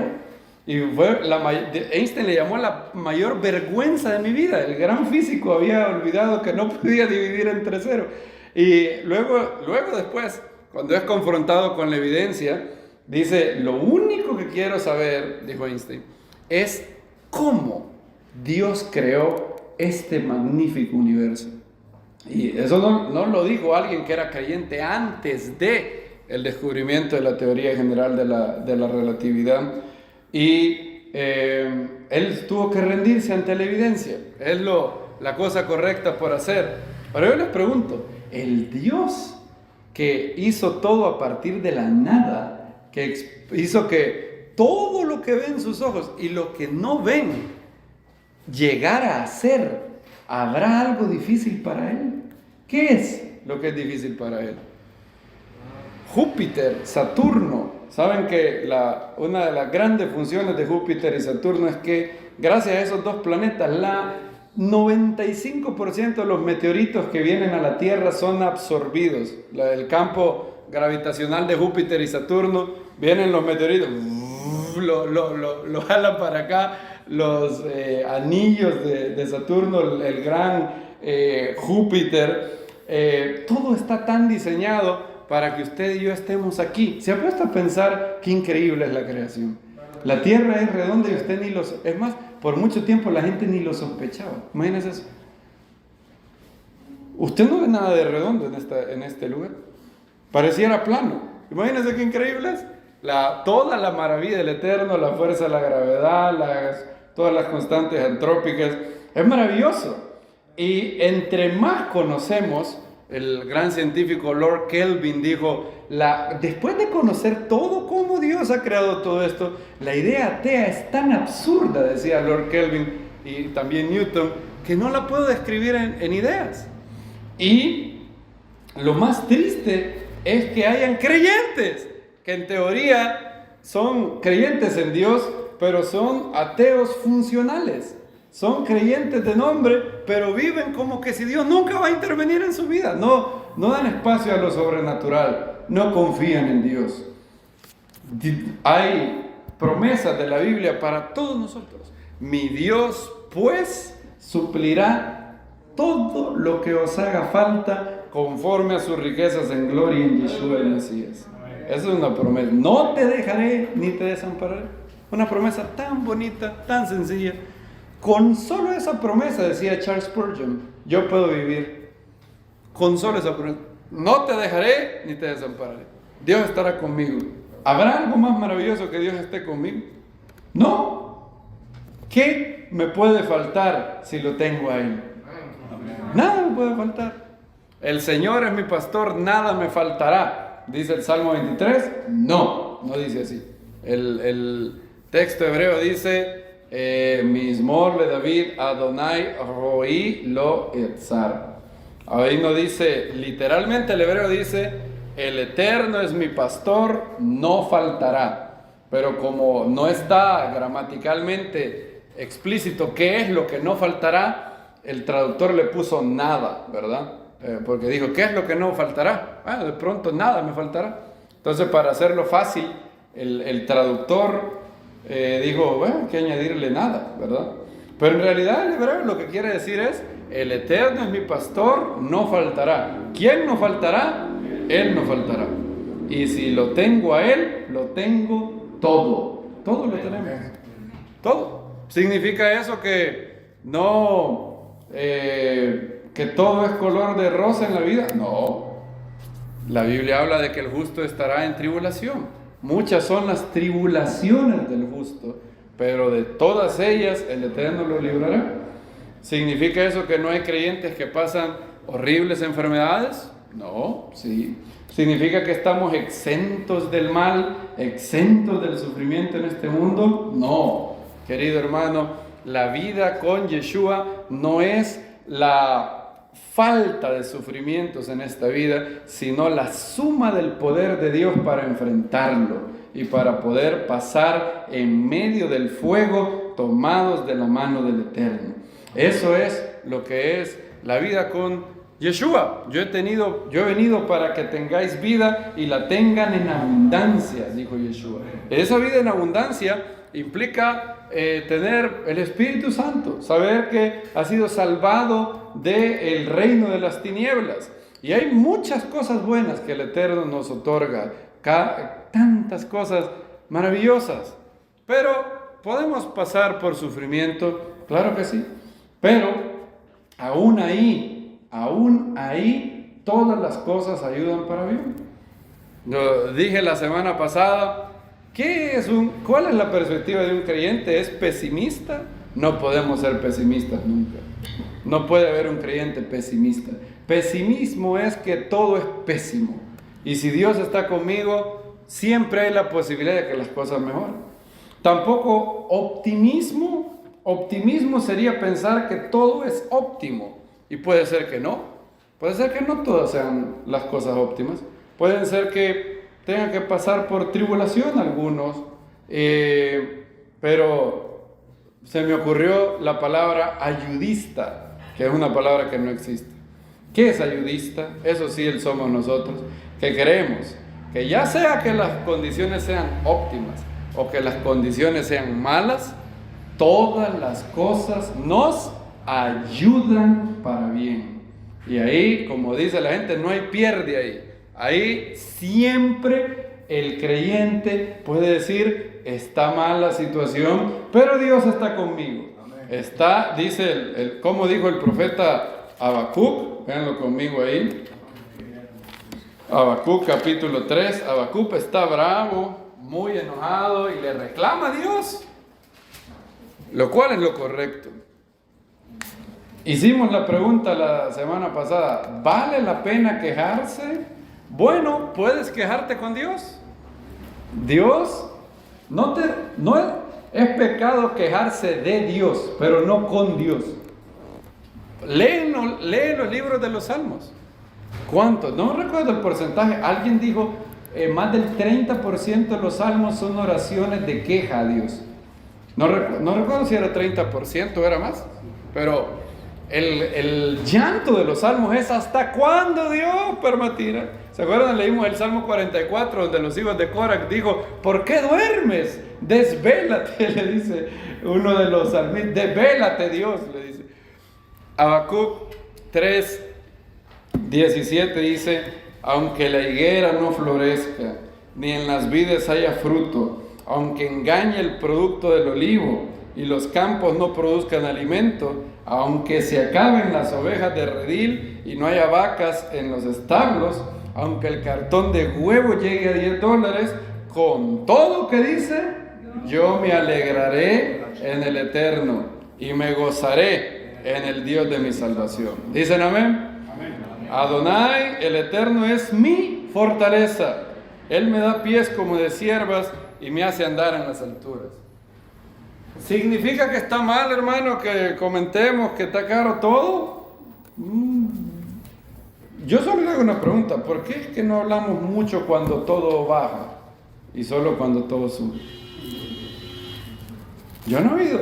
Y Einstein le llamó la mayor vergüenza de mi vida. El gran físico había olvidado que no podía dividir entre 0. Y luego después, cuando es confrontado con la evidencia, dice, lo único que quiero saber, dijo Einstein, es cómo Dios creó este magnífico universo. Y eso no lo dijo alguien que era creyente antes de el descubrimiento de la teoría general de la relatividad. Y él tuvo que rendirse ante la evidencia. Es la cosa correcta por hacer. Pero yo les pregunto, el Dios que hizo todo a partir de la nada, que hizo que todo lo que ven sus ojos y lo que no ven llegara a ser, ¿habrá algo difícil para él? ¿Qué es lo que es difícil para él? Júpiter, Saturno. Saben que una de las grandes funciones de Júpiter y Saturno es que gracias a esos dos planetas, 95% de los meteoritos que vienen a la Tierra son absorbidos. El campo gravitacional de Júpiter y Saturno, vienen los meteoritos, lo jalan para acá, los anillos de Saturno, el gran Júpiter, todo está tan diseñado para que usted y yo estemos aquí. ¿Se ha puesto a pensar qué increíble es la creación? La Tierra es redonda y usted es más, por mucho tiempo la gente ni lo sospechaba. Imagínese eso. Usted no ve nada de redondo en este lugar. Pareciera plano. Imagínese qué increíble es. Toda la maravilla del Eterno, la fuerza de la gravedad, todas las constantes antrópicas. Es maravilloso. Y entre más conocemos, el gran científico Lord Kelvin dijo, después de conocer todo cómo Dios ha creado todo esto, la idea atea es tan absurda, decía Lord Kelvin y también Newton, que no la puedo describir en ideas. Y lo más triste es que hayan creyentes que en teoría son creyentes en Dios, pero son ateos funcionales. Son creyentes de nombre, pero viven como que si Dios nunca va a intervenir en su vida. No dan espacio a lo sobrenatural, no confían en Dios. Hay promesas de la Biblia para todos nosotros. Mi Dios, pues, suplirá todo lo que os haga falta conforme a sus riquezas en gloria en Yeshua el Mesías. Esa es una promesa. No te dejaré ni te desampararé. Una promesa tan bonita, tan sencilla. Con solo esa promesa, decía Charles Spurgeon, yo puedo vivir. Con solo esa promesa. No te dejaré ni te desampararé. Dios estará conmigo. ¿Habrá algo más maravilloso que Dios esté conmigo? No. ¿Qué me puede faltar si lo tengo a Él? Nada me puede faltar. El Señor es mi pastor, nada me faltará. ¿Dice el Salmo 23? No, no dice así. El texto hebreo dice, Mismor le David Adonai Roí lo etzar. Ahí no dice, literalmente el hebreo dice, el Eterno es mi pastor, no faltará. Pero como no está gramaticalmente explícito qué es lo que no faltará, el traductor le puso nada, ¿verdad? Porque dijo, ¿qué es lo que no faltará? Bueno, de pronto nada me faltará. Entonces, para hacerlo fácil, el traductor dijo, bueno, hay que añadirle nada, ¿verdad? Pero en realidad el hebreo lo que quiere decir es, el Eterno es mi pastor, no faltará. ¿Quién no faltará? Él no faltará. Y si lo tengo a Él, lo tengo todo. Todo lo tenemos. Todo. ¿Significa eso que no, que todo es color de rosa en la vida? No. La Biblia habla de que el justo estará en tribulación. Muchas son las tribulaciones del justo, pero de todas ellas el Eterno lo librará. ¿Significa eso que no hay creyentes que pasan horribles enfermedades? No, sí. ¿Significa que estamos exentos del mal, exentos del sufrimiento en este mundo? No, querido hermano, la vida con Yeshua no es la falta de sufrimientos en esta vida, sino la suma del poder de Dios para enfrentarlo y para poder pasar en medio del fuego tomados de la mano del Eterno. Eso es lo que es la vida con Yeshua. Yo he venido para que tengáis vida y la tengan en abundancia, dijo Yeshua. Esa vida en abundancia implica tener el Espíritu Santo, saber que ha sido salvado del reino de las tinieblas. Y hay muchas cosas buenas que el Eterno nos otorga, tantas cosas maravillosas. Pero podemos pasar por sufrimiento, claro que sí. Pero aún ahí, todas las cosas ayudan para bien. Lo dije la semana pasada, ¿cuál es la perspectiva de un creyente? ¿Es pesimista? No podemos ser pesimistas nunca. No puede haber un creyente pesimista. Pesimismo es que todo es pésimo. Y si Dios está conmigo, siempre hay la posibilidad de que las cosas mejoren. Tampoco optimismo. Optimismo sería pensar que todo es óptimo. Y puede ser que no. Puede ser que no todas sean las cosas óptimas. Pueden ser que tengan que pasar por tribulación algunos. Pero se me ocurrió la palabra ayudista, que es una palabra que no existe. ¿Qué es ayudista? Eso sí, somos nosotros, que creemos que ya sea que las condiciones sean óptimas o que las condiciones sean malas, todas las cosas nos ayudan para bien. Y ahí, como dice la gente, no hay pierde ahí. Ahí siempre el creyente puede decir, está mal la situación, pero Dios está conmigo. Está, dice, como dijo el profeta Habacuc, véanlo conmigo ahí. Habacuc capítulo 3, Habacuc está bravo, muy enojado y le reclama a Dios, lo cual es lo correcto. Hicimos la pregunta la semana pasada, ¿vale la pena quejarse? Bueno, puedes quejarte con Dios. Dios, no es pecado quejarse de Dios, pero no con Dios. Lee los libros de los Salmos. ¿Cuántos? No recuerdo el porcentaje. Alguien dijo, más del 30% de los Salmos son oraciones de queja a Dios. No recuerdo si era 30% o era más, pero el llanto de los Salmos es ¿hasta cuándo Dios permitirá? ¿Se acuerdan? Leímos el Salmo 44 donde los hijos de Corach dijo, ¿por qué duermes? Desvélate, le dice uno de los salmistas, desvélate Dios, le dice. Habacuc 3:17 dice, aunque la higuera no florezca, ni en las vides haya fruto, aunque engañe el producto del olivo y los campos no produzcan alimento, aunque se acaben las ovejas de redil y no haya vacas en los establos, aunque el cartón de huevo llegue a $10, con todo que dice, yo me alegraré en el Eterno y me gozaré en el Dios de mi salvación. ¿Dicen amén? Adonai, el Eterno, es mi fortaleza. Él me da pies como de ciervas y me hace andar en las alturas. ¿Significa que está mal, hermano, que comentemos que está caro todo? Yo solo le hago una pregunta. ¿Por qué es que no hablamos mucho cuando todo baja y solo cuando todo sube? Yo no he oído.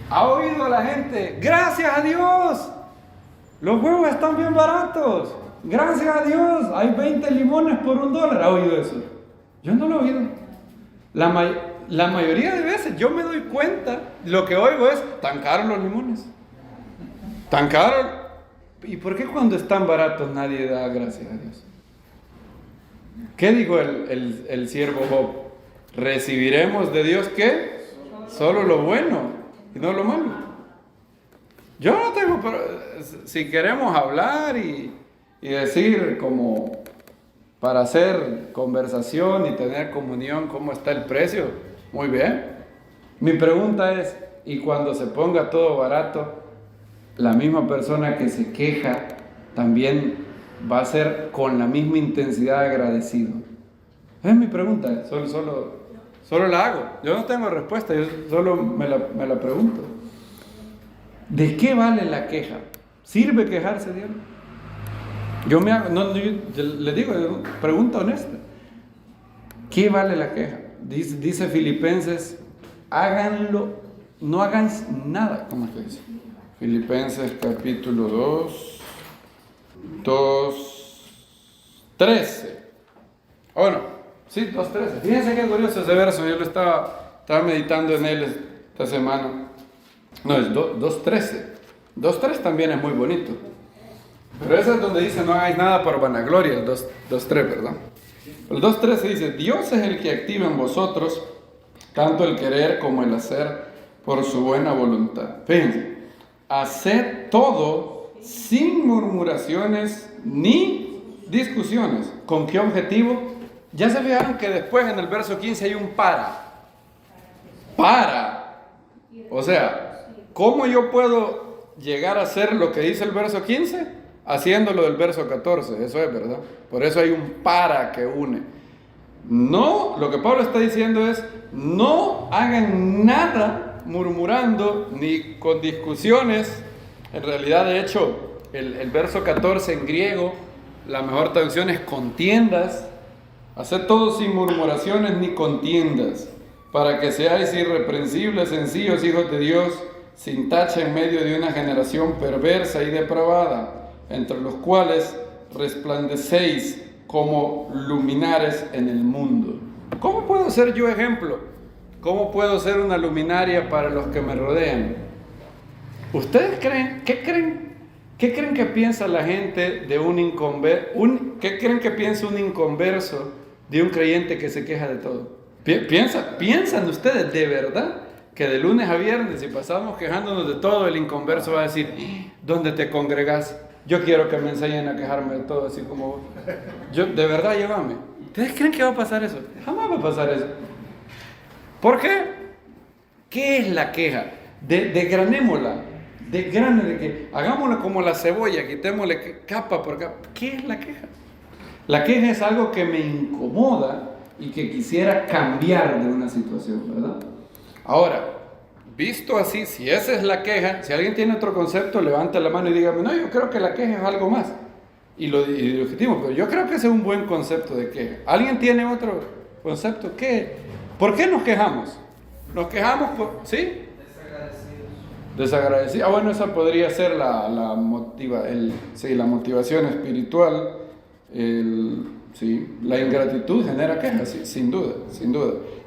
¿Ha oído la gente? ¡Gracias a Dios! Los huevos están bien baratos. Gracias a Dios. Hay 20 limones por $1. ¿Ha oído eso? Yo no lo he oído. La mayoría de veces yo me doy cuenta, lo que oigo es, tan caros los limones. Tan caros. ¿Y por qué cuando están baratos nadie da gracias a Dios? ¿Qué dijo el siervo Job? ¿Recibiremos de Dios qué? Solo lo bueno y no lo malo. Yo no tengo, si queremos hablar y decir como para hacer conversación y tener comunión, ¿cómo está el precio? Muy bien. Mi pregunta es, ¿y cuando se ponga todo barato, la misma persona que se queja también va a ser con la misma intensidad agradecido? Es mi pregunta, solo la hago. Yo no tengo respuesta, yo solo me la pregunto. ¿De qué vale la queja? ¿Sirve quejarse, Dios? Yo le digo, pregunta honesta. ¿Qué vale la queja? Dice Filipenses, háganlo, no hagan nada. ¿Cómo es que dice? Filipenses capítulo 2:13. Bueno, sí, 2:13. Fíjense qué curioso ese verso, yo lo estaba meditando en él esta semana. No, es 2:13. 2:3 también es muy bonito. Pero ese es donde dice, no hagáis nada por vanagloria, el 2:3, perdón. El 2:13 dice, Dios es el que activa en vosotros tanto el querer como el hacer por su buena voluntad. Fíjense, haced todo sin murmuraciones ni discusiones. ¿Con qué objetivo? Ya se fijaron que después en el verso 15 hay un para. O sea, ¿cómo yo puedo llegar a hacer lo que dice el verso 15? Haciéndolo del verso 14, eso es verdad. Por eso hay un para que une. No, lo que Pablo está diciendo es, no hagan nada murmurando ni con discusiones. En realidad, de hecho, el verso 14 en griego, la mejor traducción es contiendas. Haced todo sin murmuraciones ni contiendas, para que seáis irreprensibles, sencillos hijos de Dios, sin tacha en medio de una generación perversa y depravada, entre los cuales resplandecéis como luminares en el mundo. ¿Cómo puedo ser yo ejemplo? ¿Cómo puedo ser una luminaria para los que me rodean? ¿Ustedes creen? ¿Qué creen que piensa la gente de un inconverso? ¿Qué creen que piensa un inconverso de un creyente que se queja de todo? ¿Piensan ustedes de verdad que de lunes a viernes, si pasamos quejándonos de todo, el inconverso va a decir, ¿dónde te congregas? Yo quiero que me enseñen a quejarme de todo, así como vos. De verdad, llévame. ¿Ustedes creen que va a pasar eso? Jamás va a pasar eso. ¿Por qué? ¿Qué es la queja? Desgranémosla. De que hagámosla como la cebolla, quitémosle capa por capa. ¿Qué es la queja? La queja es algo que me incomoda y que quisiera cambiar de una situación, ¿verdad? Ahora, visto así, si esa es la queja, si alguien tiene otro concepto, levante la mano y dígame, no, yo creo que la queja es algo más. Y lo discutimos, pero yo creo que ese es un buen concepto de queja. ¿Alguien tiene otro concepto? ¿Por qué nos quejamos? Nos quejamos por... ¿Sí? Desagradecidos. Bueno, esa podría ser la motivación espiritual. La ingratitud genera quejas, sí, sin duda.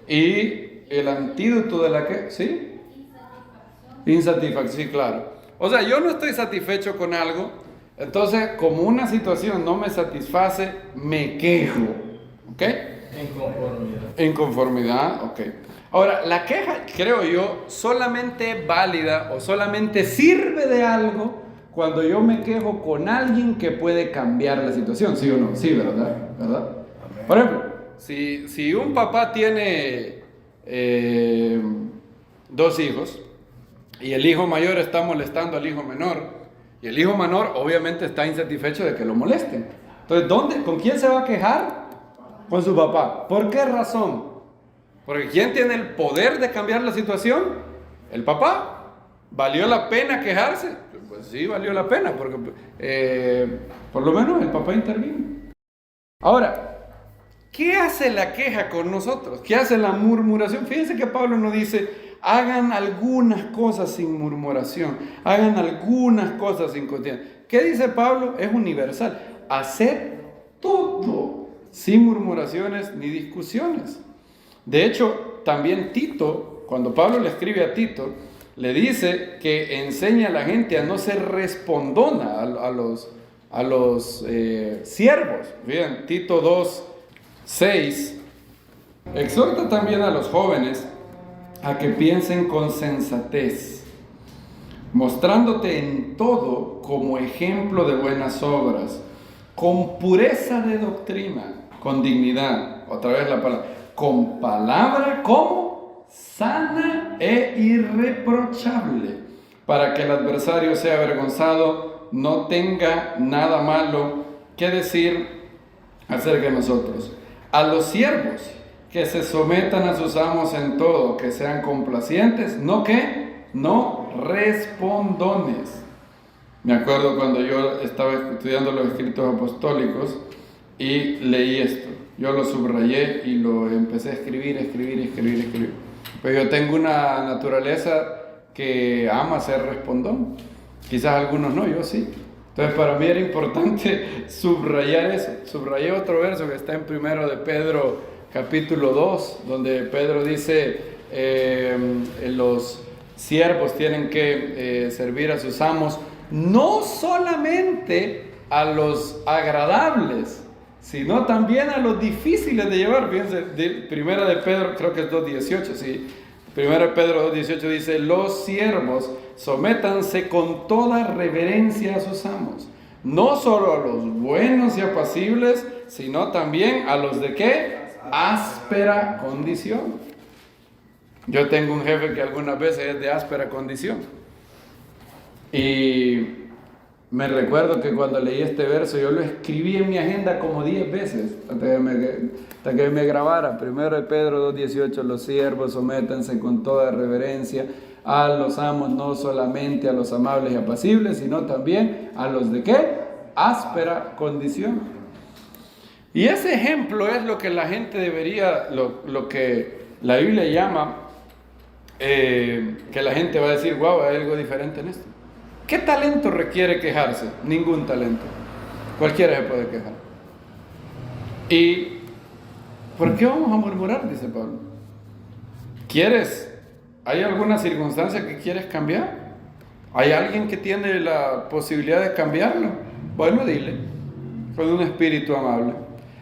Y el antídoto de la queja, ¿sí? Insatisfacción, sí, claro. O sea, yo no estoy satisfecho con algo, entonces como una situación no me satisface, me quejo, ¿ok? Inconformidad, ok. Ahora, la queja, creo yo, solamente válida o solamente sirve de algo cuando yo me quejo con alguien que puede cambiar la situación, ¿sí o no? Sí, ¿verdad? ¿Verdad? Por ejemplo, si un papá tiene 2 hijos y el hijo mayor está molestando al hijo menor y el hijo menor obviamente está insatisfecho de que lo molesten. Entonces, ¿con quién se va a quejar? Con su papá. ¿Por qué razón? Porque ¿quién tiene el poder de cambiar la situación? El papá. ¿Valió la pena quejarse? Pues sí, valió la pena, porque por lo menos el papá intervino. Ahora, ¿qué hace la queja con nosotros? ¿Qué hace la murmuración? Fíjense que Pablo nos dice, hagan algunas cosas sin murmuración, hagan algunas cosas sin contienda. ¿Qué dice Pablo? Es universal. Haced todo sin murmuraciones ni discusiones. De hecho, también Tito, cuando Pablo le escribe a Tito, le dice que enseña a la gente a no ser respondona a los siervos. Bien, Tito 2:6 exhorta también a los jóvenes a que piensen con sensatez, mostrándote en todo como ejemplo de buenas obras, con pureza de doctrina, con dignidad, otra vez la palabra, con palabra como sana e irreprochable, para que el adversario sea avergonzado, no tenga nada malo que decir acerca de nosotros. A los siervos que se sometan a sus amos en todo, que sean complacientes, no respondones. Me acuerdo cuando yo estaba estudiando los escritos apostólicos y leí esto. Yo lo subrayé y lo empecé a escribir. Pero yo tengo una naturaleza que ama ser respondón. Quizás algunos no, yo sí. Entonces para mí era importante subrayar eso. Subrayé otro verso que está en 1 de Pedro capítulo 2, donde Pedro dice, los siervos tienen que servir a sus amos, no solamente a los agradables, sino también a los difíciles de llevar. Fíjense, primera de Pedro, creo que es 2:18, sí. Primera de Pedro 2:18 dice, los siervos sométanse con toda reverencia a sus amos, no solo a los buenos y apacibles, sino también a los de ¿qué? Áspera condición. Yo tengo un jefe que algunas veces es de áspera condición. Y me recuerdo que cuando leí este verso, yo lo escribí en mi agenda como 10 veces, hasta que me grabara. 1 de Pedro 2:18, los siervos sométanse con toda reverencia a los amos, no solamente a los amables y apacibles, sino también a los de ¿qué? Áspera condición. Y ese ejemplo es lo que la gente debería, lo que la Biblia llama, que la gente va a decir, wow, hay algo diferente en esto. ¿Qué talento requiere quejarse? Ningún talento. Cualquiera se puede quejar. ¿Y por qué vamos a murmurar? Dice Pablo. ¿Hay alguna circunstancia que quieres cambiar? ¿Hay alguien que tiene la posibilidad de cambiarlo? Bueno, dile, con un espíritu amable.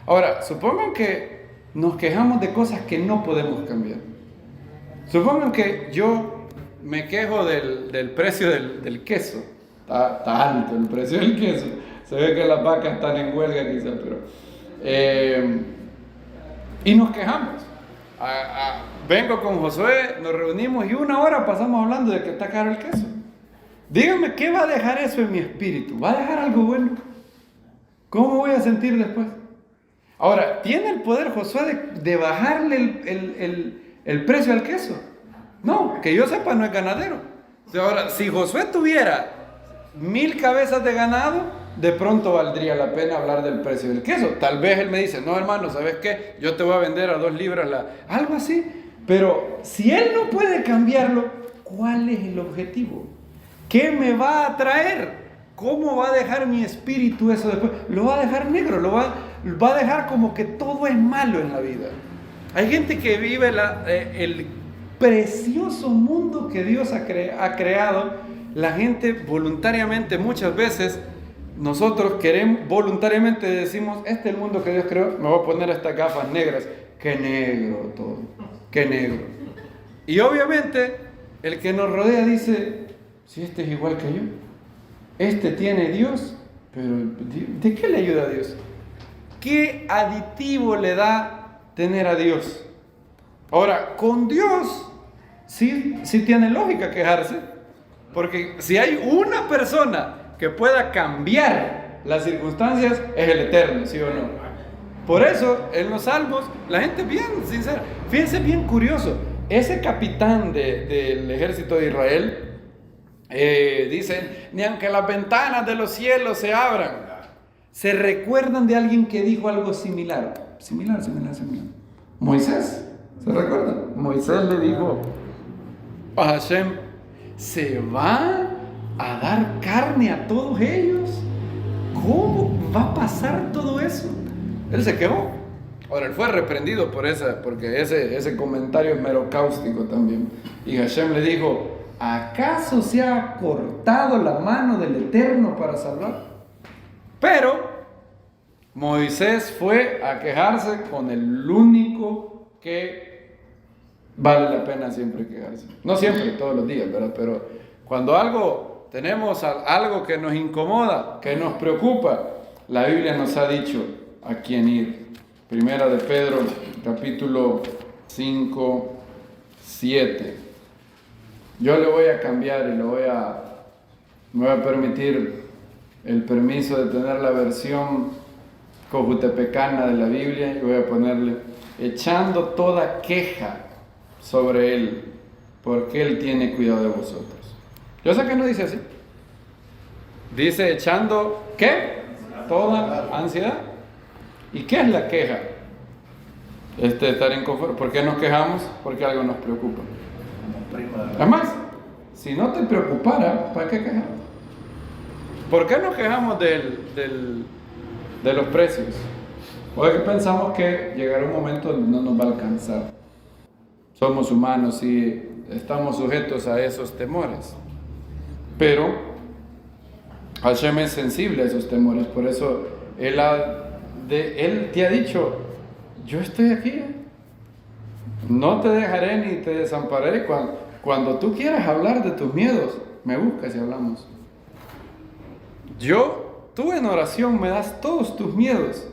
Ahora, supongan que nos quejamos de cosas que no podemos cambiar. Supongan que yo me quejo del precio del queso. Está alto el precio del queso. Se ve que las vacas están en huelga quizás, pero... y nos quejamos. Vengo con Josué, nos reunimos y 1 hora pasamos hablando de que está caro el queso. Díganme, ¿qué va a dejar eso en mi espíritu? ¿Va a dejar algo bueno? ¿Cómo voy a sentir después? Ahora, ¿tiene el poder Josué de bajarle el precio al queso? No, que yo sepa, no es ganadero. Ahora, si Josué tuviera 1000 cabezas de ganado, de pronto valdría la pena hablar del precio del queso. Tal vez él me dice, no hermano, ¿sabes qué? Yo te voy a vender a 2 libras algo así. Pero si él no puede cambiarlo, ¿cuál es el objetivo? ¿Qué me va a traer? ¿Cómo va a dejar mi espíritu eso después? Lo va a dejar negro, lo va a dejar como que todo es malo en la vida. Hay gente que vive el precioso mundo que Dios ha creado. La gente voluntariamente, muchas veces, nosotros voluntariamente decimos, este es el mundo que Dios creó, me voy a poner estas gafas negras qué negro todo, qué negro. Y obviamente el que nos rodea dice, si este es igual que yo, este tiene Dios, pero ¿de qué le ayuda a Dios? ¿Qué aditivo le da tener a Dios? Ahora, con Dios sí tiene lógica quejarse, porque si hay una persona que pueda cambiar las circunstancias, es el Eterno, ¿sí o no? Por eso, en los Salmos, la gente bien sincera, fíjense bien curioso, ese capitán del ejército de Israel, dicen, ni aunque las ventanas de los cielos se abran, se recuerdan de alguien que dijo algo similar. Similar. Moisés, ¿se recuerdan? Moisés le dijo a Hashem, ¿se va a dar carne a todos ellos? ¿Cómo va a pasar todo eso? Él se quejó. Ahora, él fue reprendido porque ese comentario es mero cáustico también. Y Hashem le dijo, ¿acaso se ha cortado la mano del Eterno para salvar? Pero Moisés fue a quejarse con el único que vale la pena siempre quejarse. No siempre, todos los días, ¿verdad? Pero cuando tenemos algo que nos incomoda, que nos preocupa, la Biblia nos ha dicho a quién ir. Primera de Pedro, capítulo 5, 7. Yo le voy a cambiar y me voy a permitir el permiso de tener la versión cojutepecana de la Biblia y voy a ponerle, echando toda queja sobre Él, porque Él tiene cuidado de vosotros. Yo sé que no dice así. Dice echando, ¿qué? Toda ansiedad. ¿Y qué es la queja? Estar inconforme. ¿Por qué nos quejamos? Porque algo nos preocupa. Además, si no te preocupara, ¿para qué quejar? ¿Por qué nos quejamos de los precios? Porque pensamos que llegará un momento donde no nos va a alcanzar. Somos humanos y estamos sujetos a esos temores. Pero Hashem es sensible a esos temores. Por eso Él te ha dicho, yo estoy aquí. No te dejaré ni te desampararé. Cuando tú quieras hablar de tus miedos, me buscas y hablamos. Tú en oración me das todos tus miedos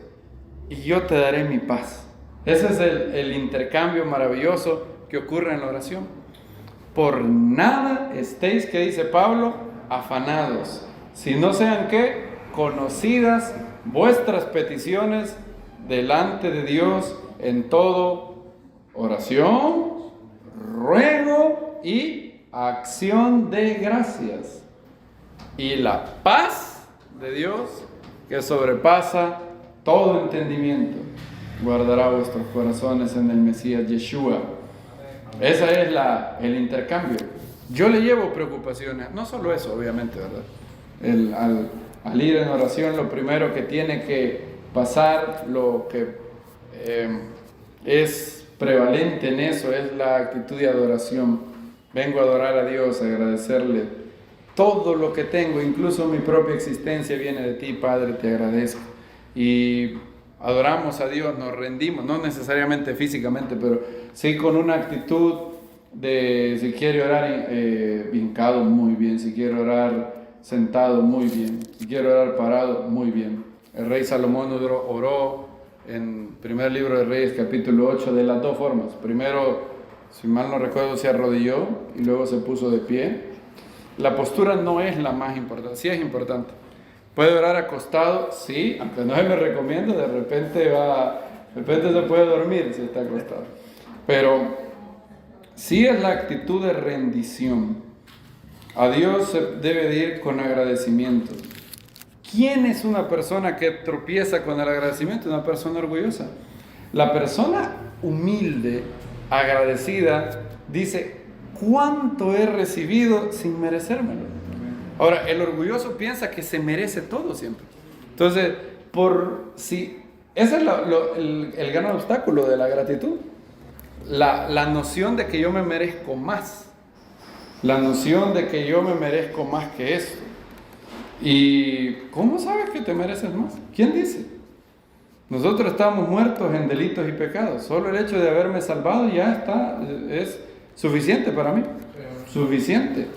y yo te daré mi paz. Ese es el intercambio maravilloso que ocurre en la oración. Por nada estéis, que dice Pablo, afanados, si no sean ¿qué? Conocidas vuestras peticiones delante de Dios en todo oración, ruego y acción de gracias. Y la paz de Dios, que sobrepasa todo entendimiento, guardará vuestros corazones en el Mesías Yeshua. Ese es el intercambio. Yo le llevo preocupaciones, no solo eso, obviamente, ¿verdad? Al ir en oración, lo primero que tiene que pasar, lo que es prevalente en eso, es la actitud de adoración. Vengo a adorar a Dios, a agradecerle. Todo lo que tengo, incluso mi propia existencia, viene de ti, Padre, te agradezco. Y adoramos a Dios, nos rendimos, no necesariamente físicamente, pero sí con una actitud de, si quiere orar hincado, muy bien, si quiere orar sentado, muy bien, si quiere orar parado, muy bien. El rey Salomón oró en primer libro de Reyes, capítulo 8, de las dos formas. Primero, si mal no recuerdo, se arrodilló y luego se puso de pie. La postura no es la más importante, sí es importante. ¿Puede orar acostado? Sí, aunque no se lo recomiendo, de repente se puede dormir si está acostado. Pero sí es la actitud de rendición. A Dios se debe de ir con agradecimiento. ¿Quién es una persona que tropieza con el agradecimiento? Una persona orgullosa. La persona humilde, agradecida, dice, ¿cuánto he recibido sin merecérmelo? Ahora, el orgulloso piensa que se merece todo siempre. Entonces, ese es el gran obstáculo de la gratitud. La noción de que yo me merezco más. La noción de que yo me merezco más que esto. ¿Y cómo sabes que te mereces más? ¿Quién dice? Nosotros estamos muertos en delitos y pecados. Solo el hecho de haberme salvado ya está, es suficiente para mí. Suficiente.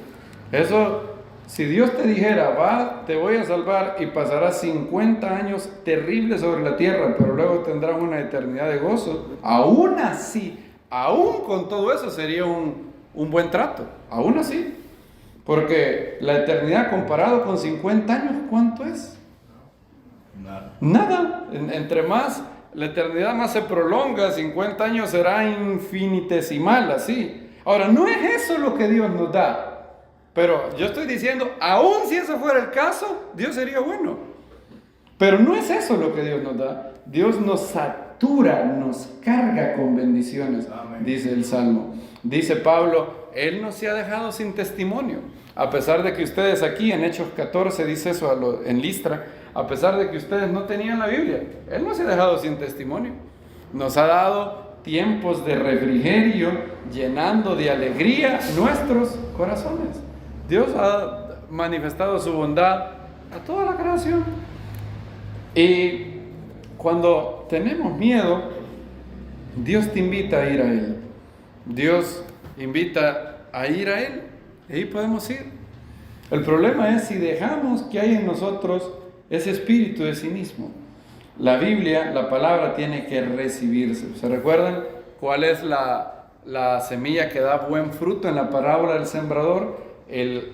Eso, si Dios te dijera, te voy a salvar y pasarás 50 años terribles sobre la tierra, pero luego tendrás una eternidad de gozo, aún así, aún con todo eso sería un buen trato. Aún así. Porque la eternidad comparado con 50 años, ¿cuánto es? Nada. Entre más la eternidad más se prolonga, 50 años será infinitesimal, así. Ahora, no es eso lo que Dios nos da. Pero yo estoy diciendo, aún si eso fuera el caso, Dios sería bueno. Pero no es eso lo que Dios nos da. Dios nos satura, nos carga con bendiciones, dice el Salmo. Dice Pablo, Él no se ha dejado sin testimonio. A pesar de que ustedes aquí en Hechos 14 dice eso en Listra, a pesar de que ustedes no tenían la Biblia, Él no se ha dejado sin testimonio. Nos ha dado tiempos de refrigerio, llenando de alegría nuestros corazones. Dios ha manifestado su bondad a toda la creación. Y cuando tenemos miedo, Dios te invita a ir a Él. Dios invita a ir a Él. Y ahí podemos ir. El problema es si dejamos que hay en nosotros ese espíritu de cinismo. La Biblia, la palabra tiene que recibirse. ¿Se recuerdan cuál es la semilla que da buen fruto en la parábola del sembrador?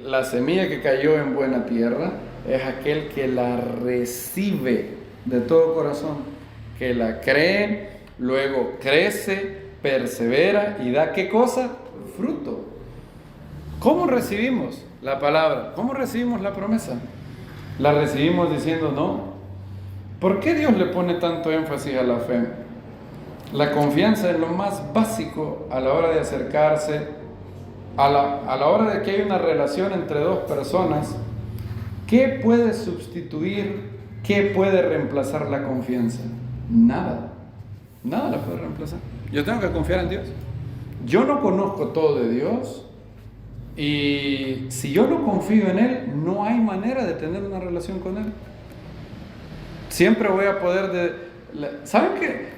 La semilla que cayó en buena tierra es aquel que la recibe de todo corazón, que la cree, luego crece, persevera y da ¿qué cosa? Fruto. ¿Cómo recibimos la palabra? ¿Cómo recibimos la promesa? La recibimos diciendo no. ¿Por qué Dios le pone tanto énfasis a la fe? La confianza es lo más básico a la hora de acercarse, a la hora de que hay una relación entre dos personas. ¿Qué puede sustituir, qué puede reemplazar la confianza? Nada. Nada la puede reemplazar. Yo tengo que confiar en Dios. Yo no conozco todo de Dios. Y si yo no confío en Él, no hay manera de tener una relación con Él. Siempre voy a poder ¿saben qué?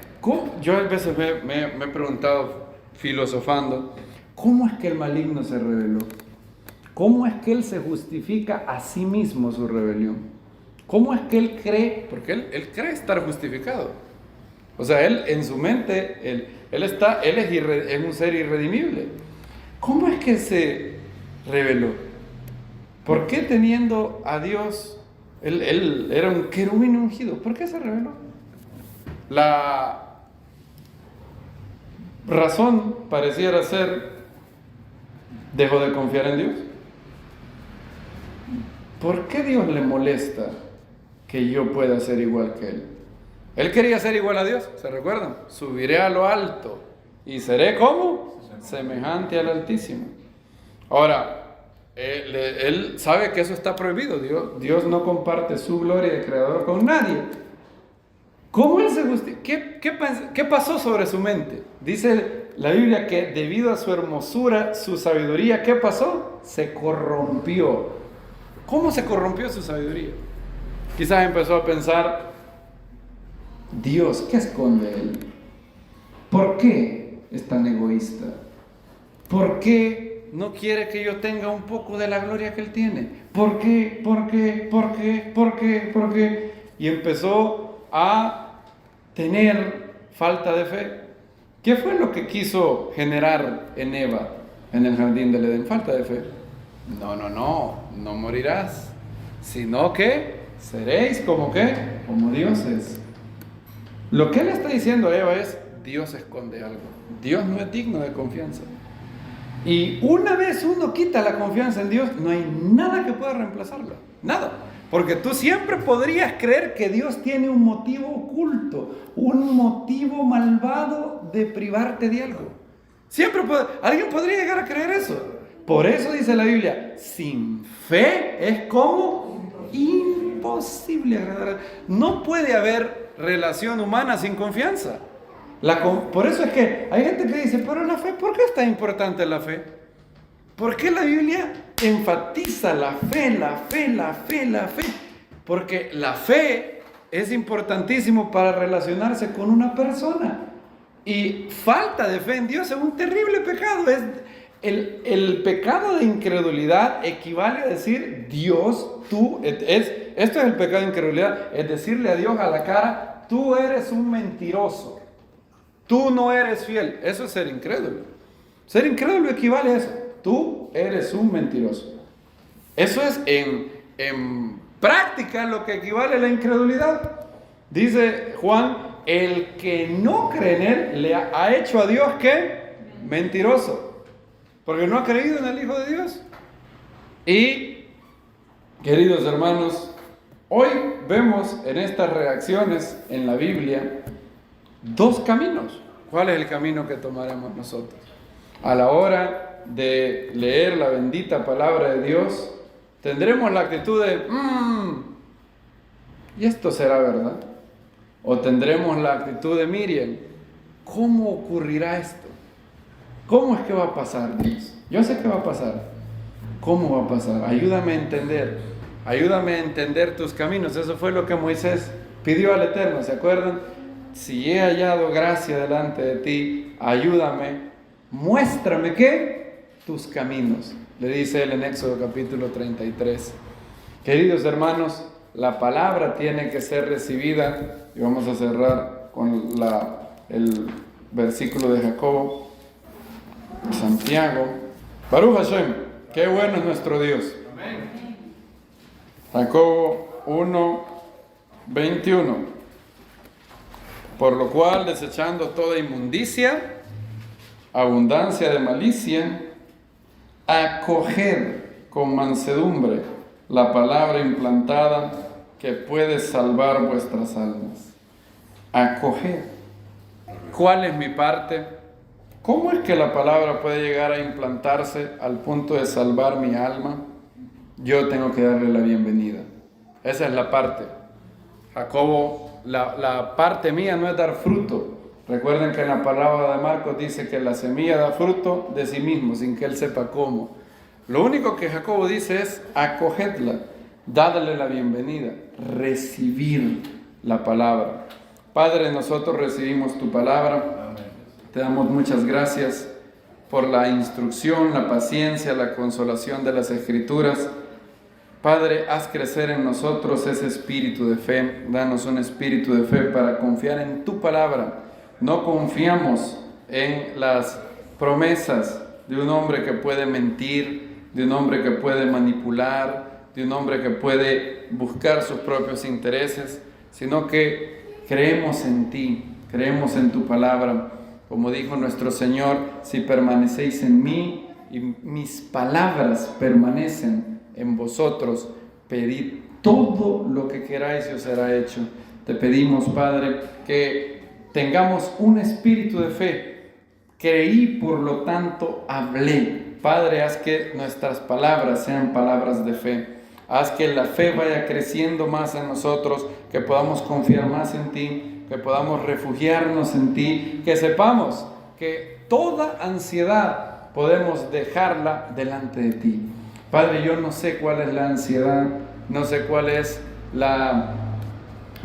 Yo a veces me he preguntado, filosofando, ¿cómo es que el maligno se rebeló? ¿Cómo es que él se justifica a sí mismo su rebelión? ¿Cómo es que él cree? Porque él cree estar justificado. O sea, él en su mente, él es un ser irredimible. ¿Cómo es que se rebeló? ¿Por qué teniendo a Dios, él era un querubín ungido? ¿Por qué se rebeló? La razón pareciera ser, dejó de confiar en Dios. ¿Por qué Dios le molesta que yo pueda ser igual que Él? Él quería ser igual a Dios, ¿se recuerdan? Subiré a lo alto y seré como semejante al Altísimo. Ahora, él sabe que eso está prohibido. Dios no comparte su gloria de creador con nadie. ¿Cómo él se justifica? ¿Qué pasó sobre su mente? Dice la Biblia que debido a su hermosura, su sabiduría, ¿qué pasó? Se corrompió. ¿Cómo se corrompió su sabiduría? Quizás empezó a pensar, Dios, ¿qué esconde Él? ¿Por qué es tan egoísta? ¿Por qué no quiere que yo tenga un poco de la gloria que Él tiene? ¿Por qué? ¿Por qué? ¿Por qué? ¿Por qué? ¿Por qué? Y empezó a tener falta de fe. ¿Qué fue lo que quiso generar en Eva en el jardín del Edén? Falta de fe. No morirás, sino que seréis como ¿qué? Como dioses. Lo que él está diciendo a Eva es, Dios esconde algo. Dios no es digno de confianza. Y una vez uno quita la confianza en Dios, no hay nada que pueda reemplazarla. Nada. Porque tú siempre podrías creer que Dios tiene un motivo oculto, un motivo malvado de privarte de algo. Alguien podría llegar a creer eso. Por eso dice la Biblia, sin fe es como imposible agradar. No puede haber relación humana sin confianza. Por eso es que hay gente que dice, pero la fe, ¿por qué es tan importante la fe? ¿Por qué la Biblia enfatiza la fe? Porque la fe es importantísimo para relacionarse con una persona. Y falta de fe en Dios es un terrible pecado. El pecado de incredulidad equivale a decir, Dios, esto es el pecado de incredulidad, es decirle a Dios a la cara, tú eres un mentiroso, tú no eres fiel. Eso es ser incrédulo. Ser incrédulo equivale a eso, tú eres un mentiroso. Eso es en práctica lo que equivale a la incredulidad. Dice Juan, el que no cree en él le ha hecho a Dios ¿qué? Mentiroso, porque no ha creído en el Hijo de Dios. Y queridos hermanos, hoy vemos en estas reacciones en la Biblia dos caminos. ¿Cuál es el camino que tomaremos nosotros? A la hora de leer la bendita palabra de Dios, tendremos la actitud de ¿y esto será verdad? O tendremos la actitud de Miriam, ¿cómo ocurrirá esto? ¿Cómo es que va a pasar, Dios? Yo sé que va a pasar. ¿Cómo va a pasar? Ayúdame a entender tus caminos. Eso fue lo que Moisés pidió al Eterno, ¿se acuerdan? Si he hallado gracia delante de ti, ayúdame, muéstrame ¿qué? Tus caminos, le dice él en Éxodo capítulo 33. Queridos hermanos, la palabra tiene que ser recibida, y vamos a cerrar con el versículo de Jacobo, Santiago. Baruch Hashem, qué bueno es nuestro Dios. Jacobo 1:21. Por lo cual, desechando toda inmundicia, abundancia de malicia, acoged con mansedumbre la palabra implantada que puede salvar vuestras almas. Acoged. ¿Cuál es mi parte? ¿Cómo es que la palabra puede llegar a implantarse al punto de salvar mi alma? Yo tengo que darle la bienvenida. Esa es la parte. Jacobo, la parte mía no es dar fruto. Recuerden que en la palabra de Marcos dice que la semilla da fruto de sí mismo, sin que él sepa cómo. Lo único que Jacobo dice es acogedla, dadle la bienvenida, recibir la palabra. Padre, nosotros recibimos tu palabra. Te damos muchas gracias por la instrucción, la paciencia, la consolación de las Escrituras. Padre, haz crecer en nosotros ese espíritu de fe. Danos un espíritu de fe para confiar en tu palabra. No confiamos en las promesas de un hombre que puede mentir, de un hombre que puede manipular, de un hombre que puede buscar sus propios intereses, sino que creemos en ti, creemos en tu palabra. Como dijo nuestro Señor, si permanecéis en mí y mis palabras permanecen en vosotros, pedid todo lo que queráis y os será hecho. Te pedimos, Padre, que tengamos un espíritu de fe. Creí, por lo tanto, hablé. Padre, haz que nuestras palabras sean palabras de fe. Haz que la fe vaya creciendo más en nosotros, que podamos confiar más en ti, que podamos refugiarnos en ti, que sepamos que toda ansiedad podemos dejarla delante de ti. Padre, yo no sé cuál es la ansiedad, no sé cuál es la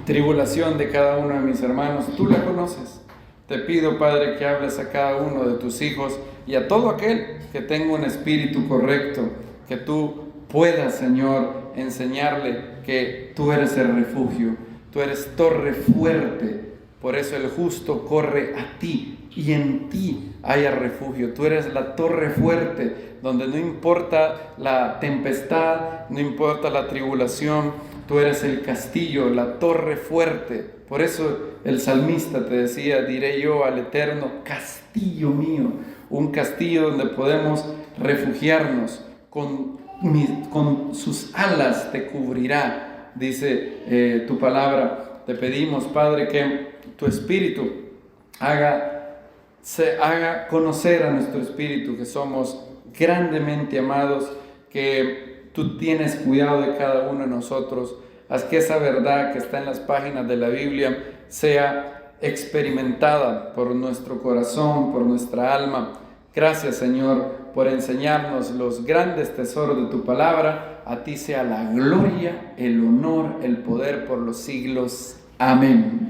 tribulación de cada uno de mis hermanos, tú la conoces. Te pido, Padre, que hables a cada uno de tus hijos y a todo aquel que tenga un espíritu correcto, que tú puedas, Señor, enseñarle que tú eres el refugio, tú eres torre fuerte, por eso el justo corre a ti y en ti haya refugio. Tú eres la torre fuerte, donde no importa la tempestad, no importa la tribulación, tú eres el castillo, la torre fuerte. Por eso el salmista te decía, diré yo al Eterno, castillo mío, un castillo donde podemos refugiarnos, con sus alas te cubrirá, dice tu palabra. Te pedimos, Padre, que tu espíritu se haga conocer a nuestro espíritu que somos grandemente amados, que tú tienes cuidado de cada uno de nosotros. Haz que esa verdad que está en las páginas de la Biblia sea experimentada por nuestro corazón, por nuestra alma. Gracias, Señor, por enseñarnos los grandes tesoros de tu palabra. A ti sea la gloria, el honor, el poder por los siglos. Amén.